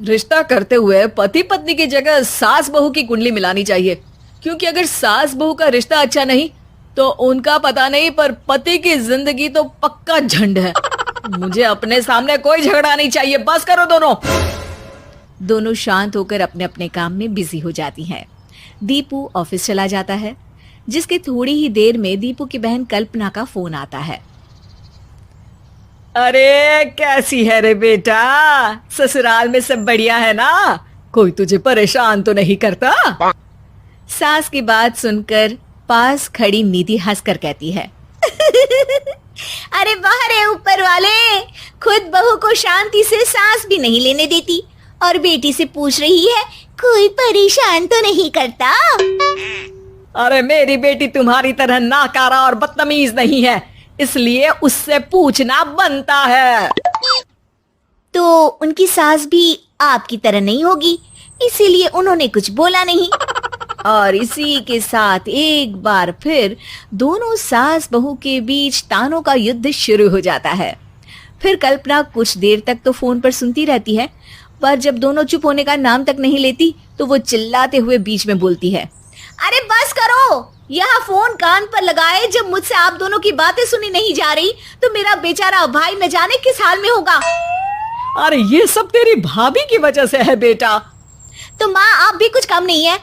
रिश्ता करते हुए पति पत्नी की जगह सास बहू की कुंडली मिलानी चाहिए, क्योंकि अगर सास बहू का रिश्ता अच्छा नहीं तो उनका पता नहीं, पर पति की जिंदगी तो पक्का झंड है। मुझे अपने सामने कोई झगड़ा नहीं चाहिए, बस करो दोनों। दोनों शांत होकर अपने अपने काम में बिजी हो जाती हैं। दीपू ऑफिस चला जाता है, जिसके थोड़ी ही देर में दीपू की बहन कल्पना का फोन आता है। अरे कैसी है रे बेटा? ससुराल में सब बढ़िया है ना? कोई तुझे परेशान तो नहीं करता? सास की बात सुनकर पास खड़ी निधि हंसकर कहती है, अरे बाहर है ऊपर वाले, खुद बहू को शांति से सांस भी नहीं लेने देती, और बेटी से पूछ रही है कोई परेशान तो नहीं करता? अरे मेरी बेटी तुम्हारी तरह नाकारा और बदतमीज नहीं है, इसलिए उससे पूछना बनता है। तो उनकी सास भी आपकी तरह नहीं होगी, इसीलिए उन्होंने कुछ बोला नहीं। और इसी के साथ एक बार फिर दोनों सास बहू के बीच तानों का युद्ध शुरू हो जाता है। फिर कल्पना कुछ देर तक तो फोन पर सुनती रहती है, पर जब दोनों चुप होने का नाम तक नहीं लेती तो वो चिल्लाते हुए बीच में बोलती है, अरे बस करो, यहाँ फोन कान पर लगाए जब मुझसे आप दोनों की बातें सुनी नहीं जा रही तो मेरा बेचारा भाई न जाने किस हाल में होगा। अरे ये सब तेरी भाभी की वजह से है बेटा। तो माँ, आप भी कुछ कम नहीं है।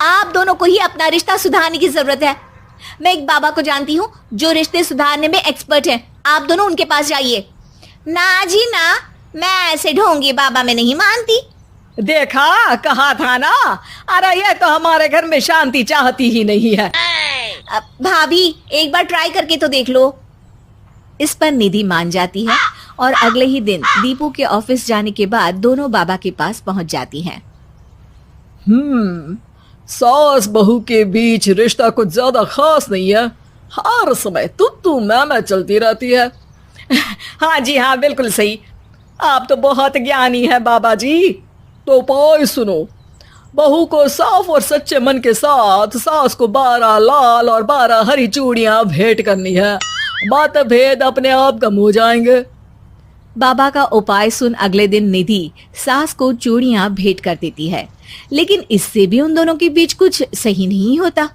आप दोनों को ही अपना रिश्ता सुधारने की जरूरत है। मैं एक बाबा को जानती हूँ जो रिश्ते सुधारने में एक्सपर्ट हैं। आप दोनों उनके पास जाइए। ना जी ना, मैं ऐसे ढोंगी बाबा में नहीं मानती। देखा, कहा था ना। अरे ये तो हमारे घर में शांति चाहती ही नहीं है। भाभी, एक बार ट्राई करके तो देख लो। इस पर निधि मान जाती है और अगले ही दिन दीपू के ऑफिस जाने के बाद दोनों बाबा के पास पहुंच जाती हैं। सास बहू के बीच रिश्ता कुछ ज्यादा खास नहीं है। हर समय तू मैं चलती रहती है। हाँ जी हाँ, बिल्कुल सही। आप तो बहुत ज्ञानी है बाबा जी। तो उपाय सुनो। बहू को साफ और सच्चे मन के साथ सास को 12 लाल और 12 हरी चूड़ियां भेंट करनी है। मतभेद अपने आप कम हो जाएंगे। बाबा का उपाय सुन अगले दिन निधि सास को चूड़ियां भेंट कर देती है, लेकिन इससे भी उन दोनों के बीच कुछ सही नहीं होता।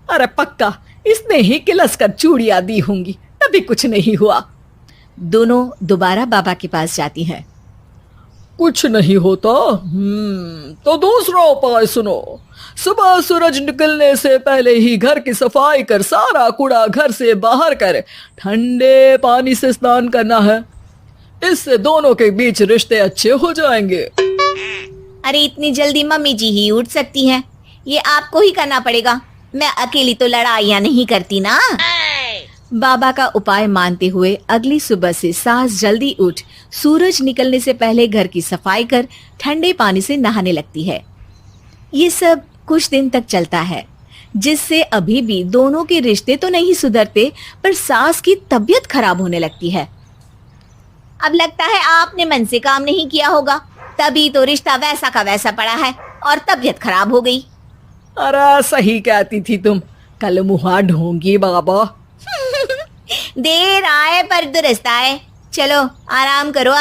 अरे पक्का इसने ही किलस कर चूड़ियां दी होंगी, तभी कुछ नहीं हुआ। दोनों दोबारा बाबा के पास जाती हैं। कुछ नहीं होता। तो दूसरा उपाय सुनो। सुबह सूरज निकलने से पहले ही घर की सफाई कर सारा कूड़ा घर से बाहर कर ठंडे पानी से स्नान करना है। इससे दोनों के बीच रिश्ते अच्छे हो जाएंगे। अरे इतनी जल्दी मम्मी जी ही उठ सकती हैं? ये आपको ही करना पड़ेगा, मैं अकेली तो लड़ाइयाँ नहीं करती ना। बाबा का उपाय मानते हुए अगली सुबह से सास जल्दी उठ सूरज निकलने से पहले घर की सफाई कर ठंडे पानी से नहाने लगती है। ये सब कुछ दिन तक चलता है, जिससे अभी भी दोनों के रिश्ते तो नहीं सुधरते, पर सास की तबीयत खराब होने लगती है। अब लगता है आपने मन से काम नहीं किया होगा, तभी तो रिश्ता वैसा का वैसा पड़ा है और तबीयत खराब हो गई। अरे सही कहती थी तुम, कल मुहा ढोंगी बाबा। देर आए पर दुरुस्त आए। चलो आराम करो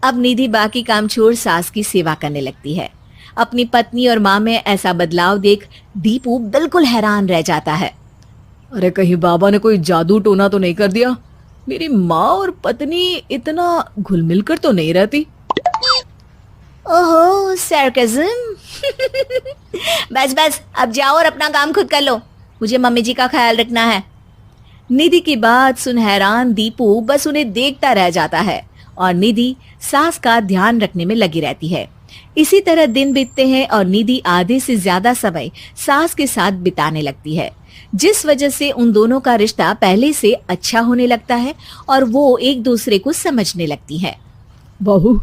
अब निधि बाकी काम छोड़ सास की सेवा करने लगती है। अपनी पत्नी और माँ में ऐसा बदलाव देख दीपू बिल्कुल हैरान रह जाता है। अरे कहीं बाबा ने कोई जादू टोना तो नहीं कर दिया? मेरी माँ और पत्नी इतना घुल मिल कर तो नहीं रहती। ओहो सरकज़म। बस बस अब जाओ और अपना काम खुद कर लो, मुझे मम्मी जी का ख्याल रखना है। निधि की बात सुन हैरान दीपू बस उन्हें देखता रह जाता है और निधि सास का ध्यान रखने में लगी रहती है। इसी तरह दिन बीतते हैं और निधि आधे से ज्यादा समय सास के साथ बिताने लगती है, जिस वजह से उन दोनों का रिश्ता पहले से अच्छा होने लगता है और वो एक दूसरे को समझने लगती है। बहू,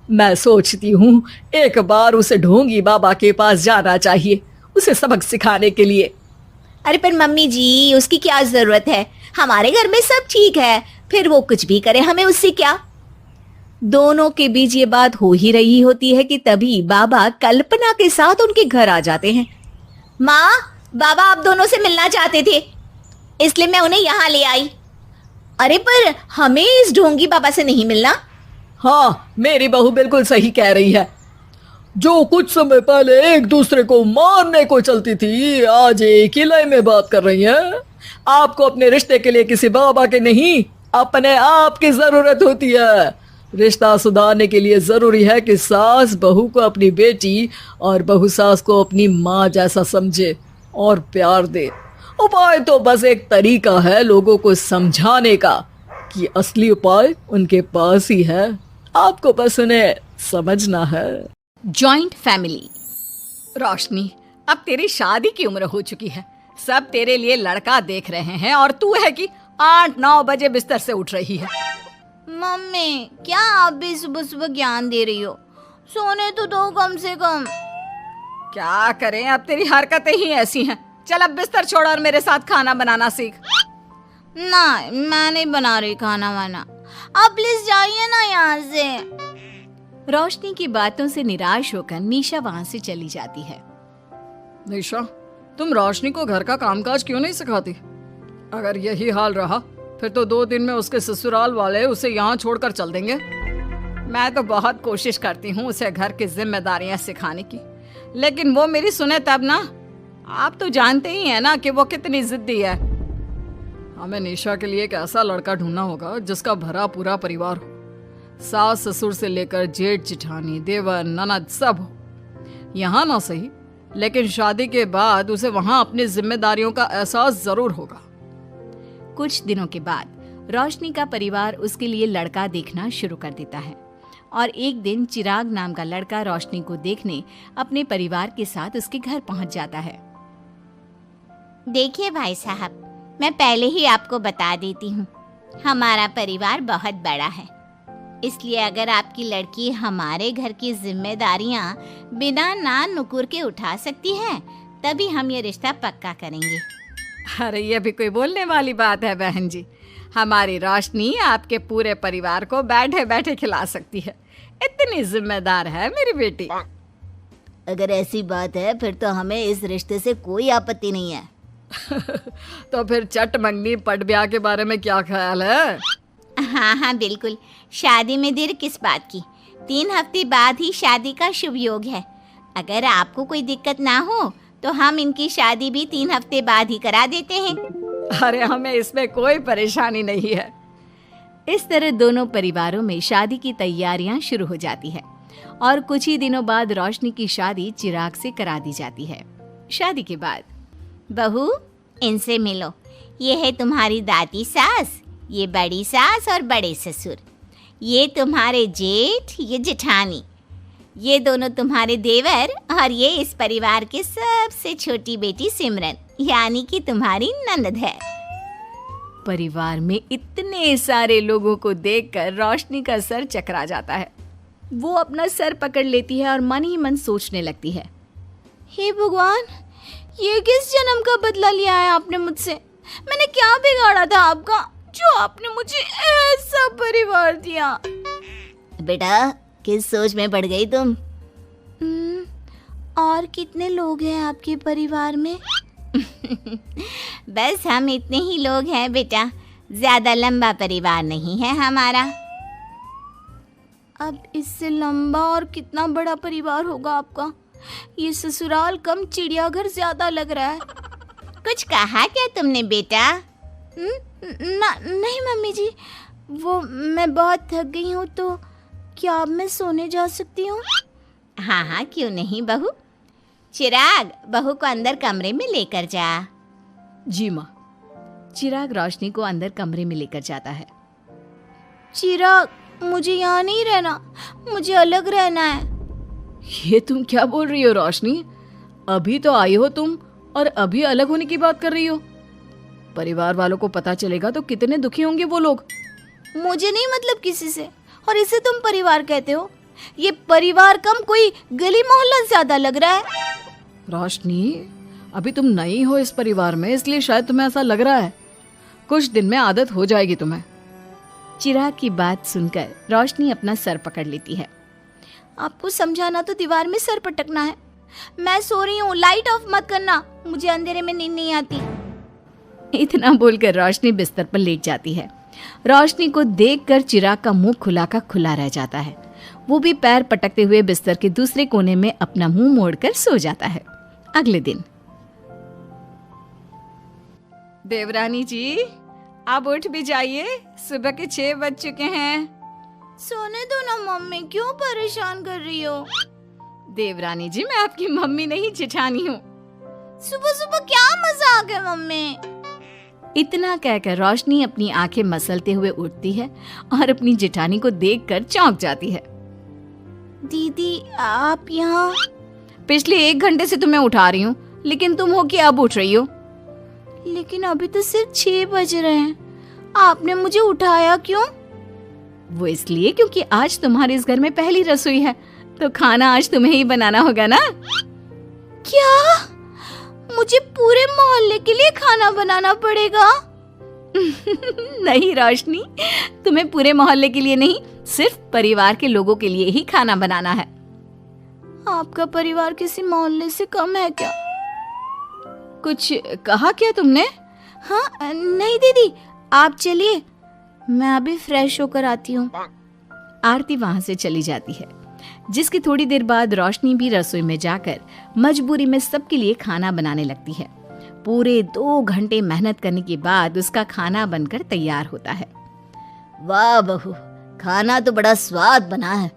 मैं सोचती हूँ एक बार उसे ढोंगी बाबा के पास जाना चाहिए, उसे सबक सिखाने के लिए। अरे पर मम्मी जी उसकी क्या जरूरत है, हमारे घर में सब ठीक है, फिर वो कुछ भी करे हमें उससे क्या। दोनों के बीच ये बात हो ही रही होती है कि तभी बाबा कल्पना के साथ उनके घर आ जाते हैं। माँ, बाबा आप दोनों से मिलना चाहते थे, इसलिए मैं उन्हें यहाँ ले आई। अरे पर हमें इस ढोंगी बाबा से नहीं मिलना। हाँ, मेरी बहू बिल्कुल सही कह रही है। जो कुछ समय पहले एक दूसरे को मारने को चलती थी, आज एक ही लय में बात कर रही है। आपको अपने रिश्ते के लिए किसी बाबा के नहीं, अपने आप की जरूरत होती है। रिश्ता सुधारने के लिए जरूरी है कि सास बहू को अपनी बेटी और बहू सास को अपनी माँ जैसा समझे और प्यार दे। उपाय तो बस एक तरीका है लोगों को समझाने का कि असली उपाय उनके पास ही है, आपको बस उन्हें समझना है। Joint family. रोशनी, अब तेरी शादी की उम्र हो चुकी है, सब तेरे लिए लड़का देख रहे हैं और तू है कि 8-9 बजे बिस्तर से उठ रही है। मम्मी, क्या आप भी सुबह सुबह ज्ञान दे रही हो? सोने तो दो कम से कम। क्या करें, अब तेरी हरकतें ही ऐसी हैं। चल अब बिस्तर छोड़ और मेरे साथ खाना बनाना सीख। ना, मैं नहीं बना रही खाना वाना, आप प्लीज जाइए ना यहाँ से। रोशनी की बातों से निराश होकर निशा वहाँ से चली जाती है। निशा, तुम रोशनी को घर का कामकाज क्यों नहीं सिखाती? अगर यही हाल रहा फिर तो 2 दिन में उसके ससुराल वाले उसे यहाँ छोड़कर चल देंगे। मैं तो बहुत कोशिश करती हूँ उसे घर की जिम्मेदारियाँ सिखाने की, लेकिन वो मेरी सुने तब ना। आप तो जानते ही हैं ना कि वो कितनी जिद्दी है। हमें निशा के लिए एक ऐसा लड़का ढूंढना होगा जिसका भरा पूरा परिवार हो, सास ससुर से लेकर जेठ जिठानी देवर ननद सब हो। यहाँ ना सही, लेकिन शादी के बाद उसे वहाँ अपनी जिम्मेदारियों का एहसास जरूर होगा। कुछ दिनों के बाद रोशनी का परिवार उसके लिए लड़का देखना शुरू कर देता है और एक दिन चिराग नाम का लड़का रोशनी को देखने अपने परिवार के साथ उसके घर पहुंच जाता है। देखिए भाई साहब, मैं पहले ही आपको बता देती हूँ, हमारा परिवार बहुत बड़ा है, इसलिए अगर आपकी लड़की हमारे घर की जिम्मेदारियाँ बिना नान नुकुर के उठा सकती है, तभी हम ये रिश्ता पक्का करेंगे। अरे ये भी कोई बोलने वाली बात है बहन जी। हमारी रोशनी आपके पूरे परिवार को बैठे बैठे खिला सकती है। इतनी जिम्मेदार है मेरी बेटी। अगर ऐसी बात है फिर तो हमें इस रिश्ते से कोई आपत्ति नहीं है। तो फिर चट मंगनी पट ब्याह के बारे में क्या ख्याल है? हाँ हाँ बिल्कुल, शादी में देर किस बात की। 3 हफ्ते बाद ही शादी का शुभ योग है। अगर आपको कोई दिक्कत ना हो तो हम इनकी शादी भी 3 हफ्ते बाद ही करा देते हैं। अरे हमें इसमें कोई परेशानी नहीं है। इस तरह दोनों परिवारों में शादी की तैयारियां शुरू हो जाती है और कुछ ही दिनों बाद रोशनी की शादी चिराग से करा दी जाती है। शादी के बाद बहू, इनसे मिलो। ये है तुम्हारी दादी सास, ये बड़ी सास और बड़े ससुर। ये तुम्हारे जेठ, ये जेठानी। ये दोनों तुम्हारे देवर और ये इस परिवार की सबसे छोटी बेटी सिमरन, यानी कि तुम्हारी ननद है। परिवार में इतने सारे लोगों को देखकर रोशनी का सर चकरा जाता है। वो अपना सर पकड़ लेती है और मन ही मन सोचने लगती है, हे भगवान, ये किस जन्म का बदला लिया है आपने मुझसे? मैंने क्या बिगाड़ा था आपका जो आपने मुझे ऐसा परिवार दिया? बेटा, किस सोच में पड़ गई तुम? और कितने लोग हैं आपके परिवार में? बस हम इतने ही लोग हैं बेटा, ज्यादा लंबा परिवार नहीं है हमारा। अब इससे लंबा और कितना बड़ा परिवार होगा आपका? ये ससुराल कम चिड़ियाघर ज्यादा लग रहा है। कुछ कहा क्या तुमने बेटा? नहीं मम्मी जी, वो मैं बहुत थक गई हूँ, तो क्या अब मैं सोने जा सकती हूँ? हाँ हाँ, क्यों नहीं बहू। चिराग, बहू को अंदर कमरे में लेकर जा। जी माँ। चिराग रोशनी को अंदर कमरे में लेकर जाता है। चिराग, मुझे यहाँ नहीं रहना, मुझे अलग रहना है। ये तुम क्या बोल रही हो रोशनी? अभी तो आई हो तुम और अभी अलग होने की बात कर रही हो। परिवार वालों को पता चलेगा तो कितने दुखी होंगे वो लोग। मुझे नहीं मतलब किसी से, और इसे तुम परिवार कहते हो? ये परिवार कम कोई गली मोहल्ला ज्यादा लग रहा है। रोशनी, अभी तुम नई हो इस परिवार में, इसलिए शायद तुम्हें ऐसा लग रहा है। कुछ दिन में आदत हो जाएगी तुम्हें। चिराग की बात सुनकर रोशनी अपना सर पकड़ लेती है। आपको समझाना तो दीवार में सर पटकना है। मैं सो रही हूँ, लाइट ऑफ मत करना, मुझे अंधेरे में नींद नहीं आती। इतना बोलकर रोशनी बिस्तर पर लेट जाती है। रोशनी को देखकर चिराग का मुंह खुला का खुला रह जाता है। वो भी पैर पटकते हुए बिस्तर के दूसरे कोने में अपना मुंह मोड़कर सो जाता है। अगले दिन, देवरानी जी, आप उठ भी जाइए, सुबह के 6 बज चुके हैं। सोने दो ना मम्मी, क्यों परेशान कर रही हो? देवरानी जी, मैं आपकी मम्मी नहीं जेठानी हूँ। सुबह सुबह क्या मजाक है मम्मी? इतना कहकर रोशनी अपनी आंखें मसलते हुए उठती है और अपनी जेठानी को देखकर चौंक जाती है। दीदी, आप यहाँ? पिछले 1 घंटे से तुम्हें उठा रही हूँ, लेकिन तुम हो कि अब उठ रही हो? लेकिन अभी तो सिर्फ 6 बज रहे हैं, आपने मुझे उठाया क्यों? वो इसलिए क्योंकि आज तुम्हारे इस घर में पहली रसोई है, तो खाना आज तुम्हें ही बनाना होगा ना। क्या? मुझे पूरे मोहल्ले के लिए खाना बनाना पड़ेगा? नहीं रोशनी, तुम्हें पूरे मोहल्ले के लिए नहीं, सिर्फ परिवार के लोगों के लिए ही खाना बनाना है। आपका परिवार किसी मोहल्ले से कम है क्या? कुछ कहा क्या तुमने? हाँ, नहीं दीदी, आप चलिए, मैं अभी फ्रेश होकर आती हूँ। आरती वहां से चली जाती है, जिसकी थोड़ी देर बाद रोशनी भी रसोई में जाकर मजबूरी में सबके लिए खाना बनाने लगती है। पूरे 2 घंटे मेहनत करने के बाद उसका खाना बनकर तैयार होता है। वाह बहू, खाना तो बड़ा स्वाद बना है।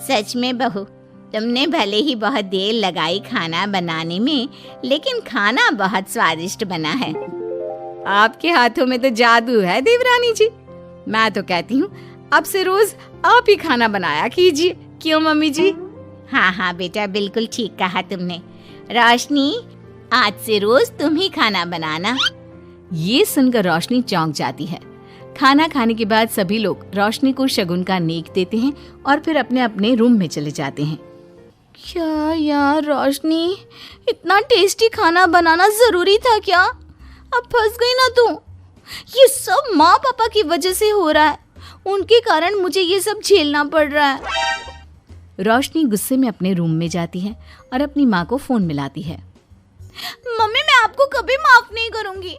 सच में बहू, तुमने भले ही बहुत देर लगाई खाना बनाने में, लेकिन खाना बहुत स्वादिष्ट बना है। आपके हाथों में तो जादू है देवरानी जी। मैं तो कहती हूँ अब से रोज आप ही खाना बनाया कीजिए। क्यों मम्मी जी? हाँ हाँ बेटा, बिल्कुल ठीक कहा तुमने। रोशनी, आज से रोज तुम ही खाना बनाना। ये सुनकर रोशनी चौंक जाती है। खाना खाने के बाद सभी लोग रोशनी को शगुन का नेक देते हैं और फिर अपने अपने रूम में चले जाते हैं। क्या यार रोशनी, इतना टेस्टी खाना बनाना जरूरी था क्या? अब फंस गई ना तू। ये सब सब माँ पापा की वजह से हो रहा है। उनके कारण मुझे ये सब झेलना पड़ रहा है। रोशनी गुस्से में अपने रूम में जाती है और अपनी माँ को फोन मिलाती है। मम्मी, मैं आपको कभी माफ नहीं करूंगी।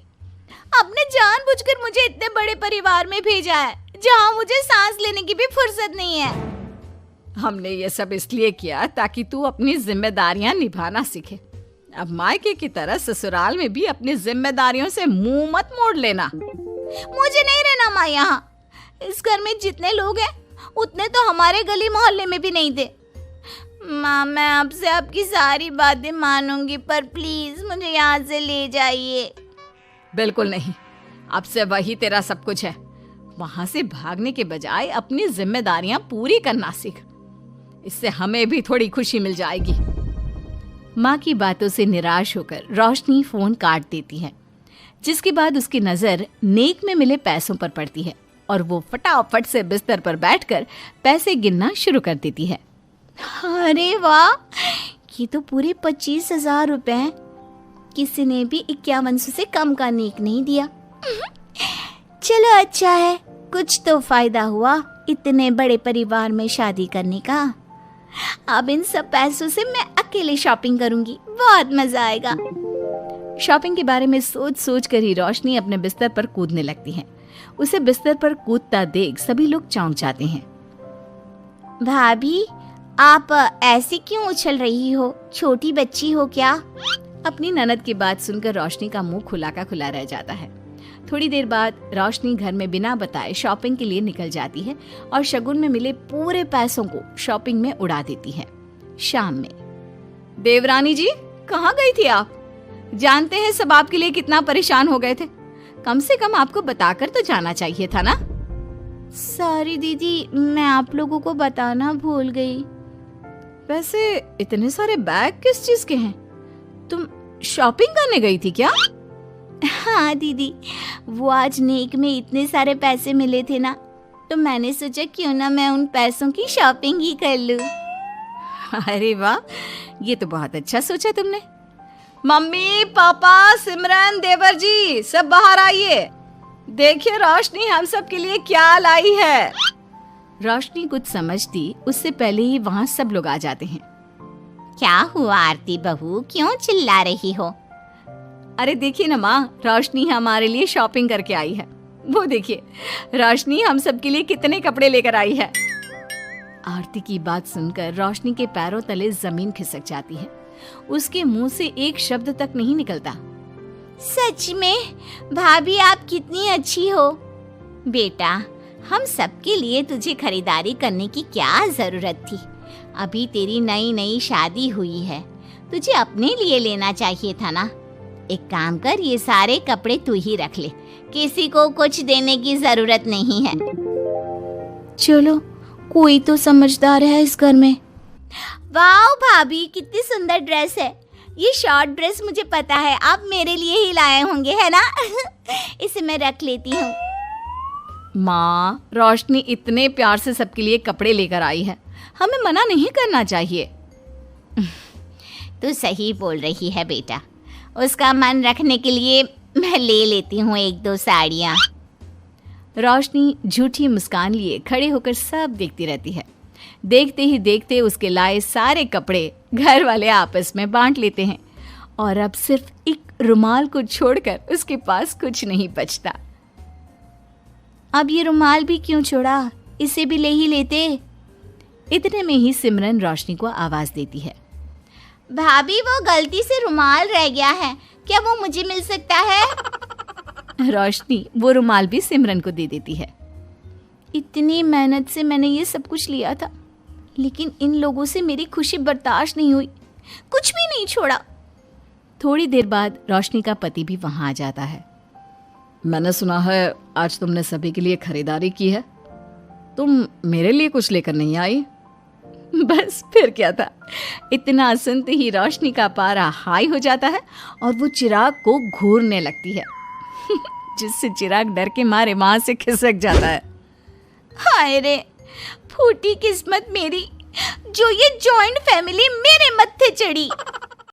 आपने जानबूझकर मुझे इतने बड़े परिवार में भेजा है जहाँ मुझे सांस लेने की भी फुर्सत नहीं है। हमने ये सब इसलिए किया ताकि तू अपनी जिम्मेदारियां निभाना सीखे। अब मायके की तरह ससुराल में भी अपनी जिम्मेदारियों से मुंह मत मोड़ लेना। मुझे नहीं रहना माँ यहाँ। इस घर में जितने लोग हैं उतने तो हमारे गली मोहल्ले में भी नहीं थे। माँ, मैं आपसे आपकी सारी बातें मानूंगी, पर प्लीज मुझे यहाँ से ले जाइए। बिल्कुल नहीं, अब से वही तेरा सब कुछ है। वहां से भागने के बजाय अपनी जिम्मेदारियां पूरी करना सीख। इससे हमें भी थोड़ी खुशी मिल जाएगी। माँ की बातों से निराश होकर रोशनी फोन काट देती है, जिसके बाद उसकी नजर नेक में मिले पैसों पर पड़ती है और वो फटाफट से बिस्तर पर बैठकर पैसे गिनना शुरू कर देती है। अरे वाह, ये तो पूरे 25,000 रुपए हैं। किसी ने भी 5100 से कम का नेक नहीं दिया। चलो अच्छा है, कुछ तो फायदा हुआ इतने बड़े परिवार में शादी करने का। अब इन सब पैसों से मैं अकेले शॉपिंग करूंगी, बहुत मजा आएगा। शॉपिंग के बारे में सोच सोच कर ही रोशनी अपने बिस्तर पर कूदने लगती है। उसे बिस्तर पर कूदता देख सभी लोग चौंक जाते हैं। भाभी, आप ऐसे क्यों उछल रही हो? छोटी बच्ची हो क्या? अपनी ननद की बात सुनकर रोशनी का मुंह खुला का खुला रह जाता है। थोड़ी देर बाद रोशनी घर में बिना बताए शॉपिंग के लिए निकल जाती है और शगुन में मिले पूरे पैसों को शॉपिंग में उड़ा देती है। शाम में, देवरानी जी, कहाँ गई थी आप? जानते हैं सब आपके लिए कितना परेशान हो गए थे। कम से कम आपको बताकर तो जाना चाहिए था ना। सॉरी दीदी, मैं आप लोगों को बताना भूल गई। वैसे इतने सारे बैग किस चीज के हैं? तुम शॉपिंग करने गई थी क्या? हाँ दीदी, वो आज नेक में इतने सारे पैसे मिले थे ना, तो मैंने सोचा क्यों ना मैं उन पैसों की शॉपिंग ही कर लूं। अरे वाह, ये तो बहुत अच्छा सोचा तुमने। मम्मी, पापा, सिमरन, देवर जी, सब बाहर आइए। देखिए रोशनी हम सब के लिए क्या लाई है। रोशनी कुछ समझती उससे पहले ही वहाँ सब लोग आ जाते हैं। क्या हुआ आरती बहू, क्यों चिल्ला रही हो? अरे देखिए ना माँ, रोशनी हमारे लिए शॉपिंग करके आई है। वो देखिए, रोशनी हम सब के लिए कितने कपड़े लेकर आई है। आरती की बात सुनकर रोशनी के पैरों तले जमीन खिसक जाती है। उसके मुंह से एक शब्द तक नहीं निकलता। सच में भाभी, आप कितनी अच्छी हो। बेटा, हम सबके लिए तुझे खरीदारी करने की क्या जरूरत थी? अभी तेरी नई नई शादी हुई है, तुझे अपने लिए लेना चाहिए था ना। एक काम कर, ये सारे कपड़े तू ही रख ले, किसी को कुछ देने की जरूरत नहीं है। चलो, कोई तो समझदार है इस घर में। वाह भाभी, कितनी सुंदर ड्रेस है। ये शॉर्ट ड्रेस मुझे पता है आप मेरे लिए ही लाए होंगे, है ना? इसे मैं रख लेती हूँ। माँ, रोशनी इतने प्यार से सबके लिए कपड़े लेकर आई है, हमें मना नहीं करना चाहिए। तू सही बोल रही है बेटा, उसका मन रखने के लिए मैं ले लेती हूँ 1-2 साड़ियाँ। रोशनी झूठी मुस्कान लिए खड़े होकर सब देखती रहती है। देखते ही देखते उसके लाए सारे कपड़े घर वाले आपस में बांट लेते हैं और अब सिर्फ एक रुमाल को छोड़कर उसके पास कुछ नहीं बचता। अब ये रुमाल भी क्यों छोड़ा, इसे भी ले ही लेते। इतने में ही सिमरन रोशनी को आवाज देती है। भाभी, वो गलती से रुमाल रह गया है, क्या वो मुझे मिल सकता है? रोशनी वो रुमाल भी सिमरन को दे देती है। इतनी मेहनत से मैंने ये सब कुछ लिया था, लेकिन इन लोगों से मेरी खुशी बर्दाश्त नहीं हुई, कुछ भी नहीं छोड़ा। थोड़ी देर बाद रोशनी का पति भी वहां आ जाता है। मैंने सुना है आज तुमने सभी के लिए खरीदारी की है। तुम मेरे लिए कुछ लेकर नहीं आई? बस फिर क्या था, इतना सुनते ही रोशनी का पारा हाई हो जाता है और वो चिराग को घूरने लगती है, जिससे चिराग डर के मारे वहां से खिसक जाता है। हाय रे, फूटी किस्मत मेरी, जो ये जॉइंट फैमिली मेरे मत्थे चढ़ी।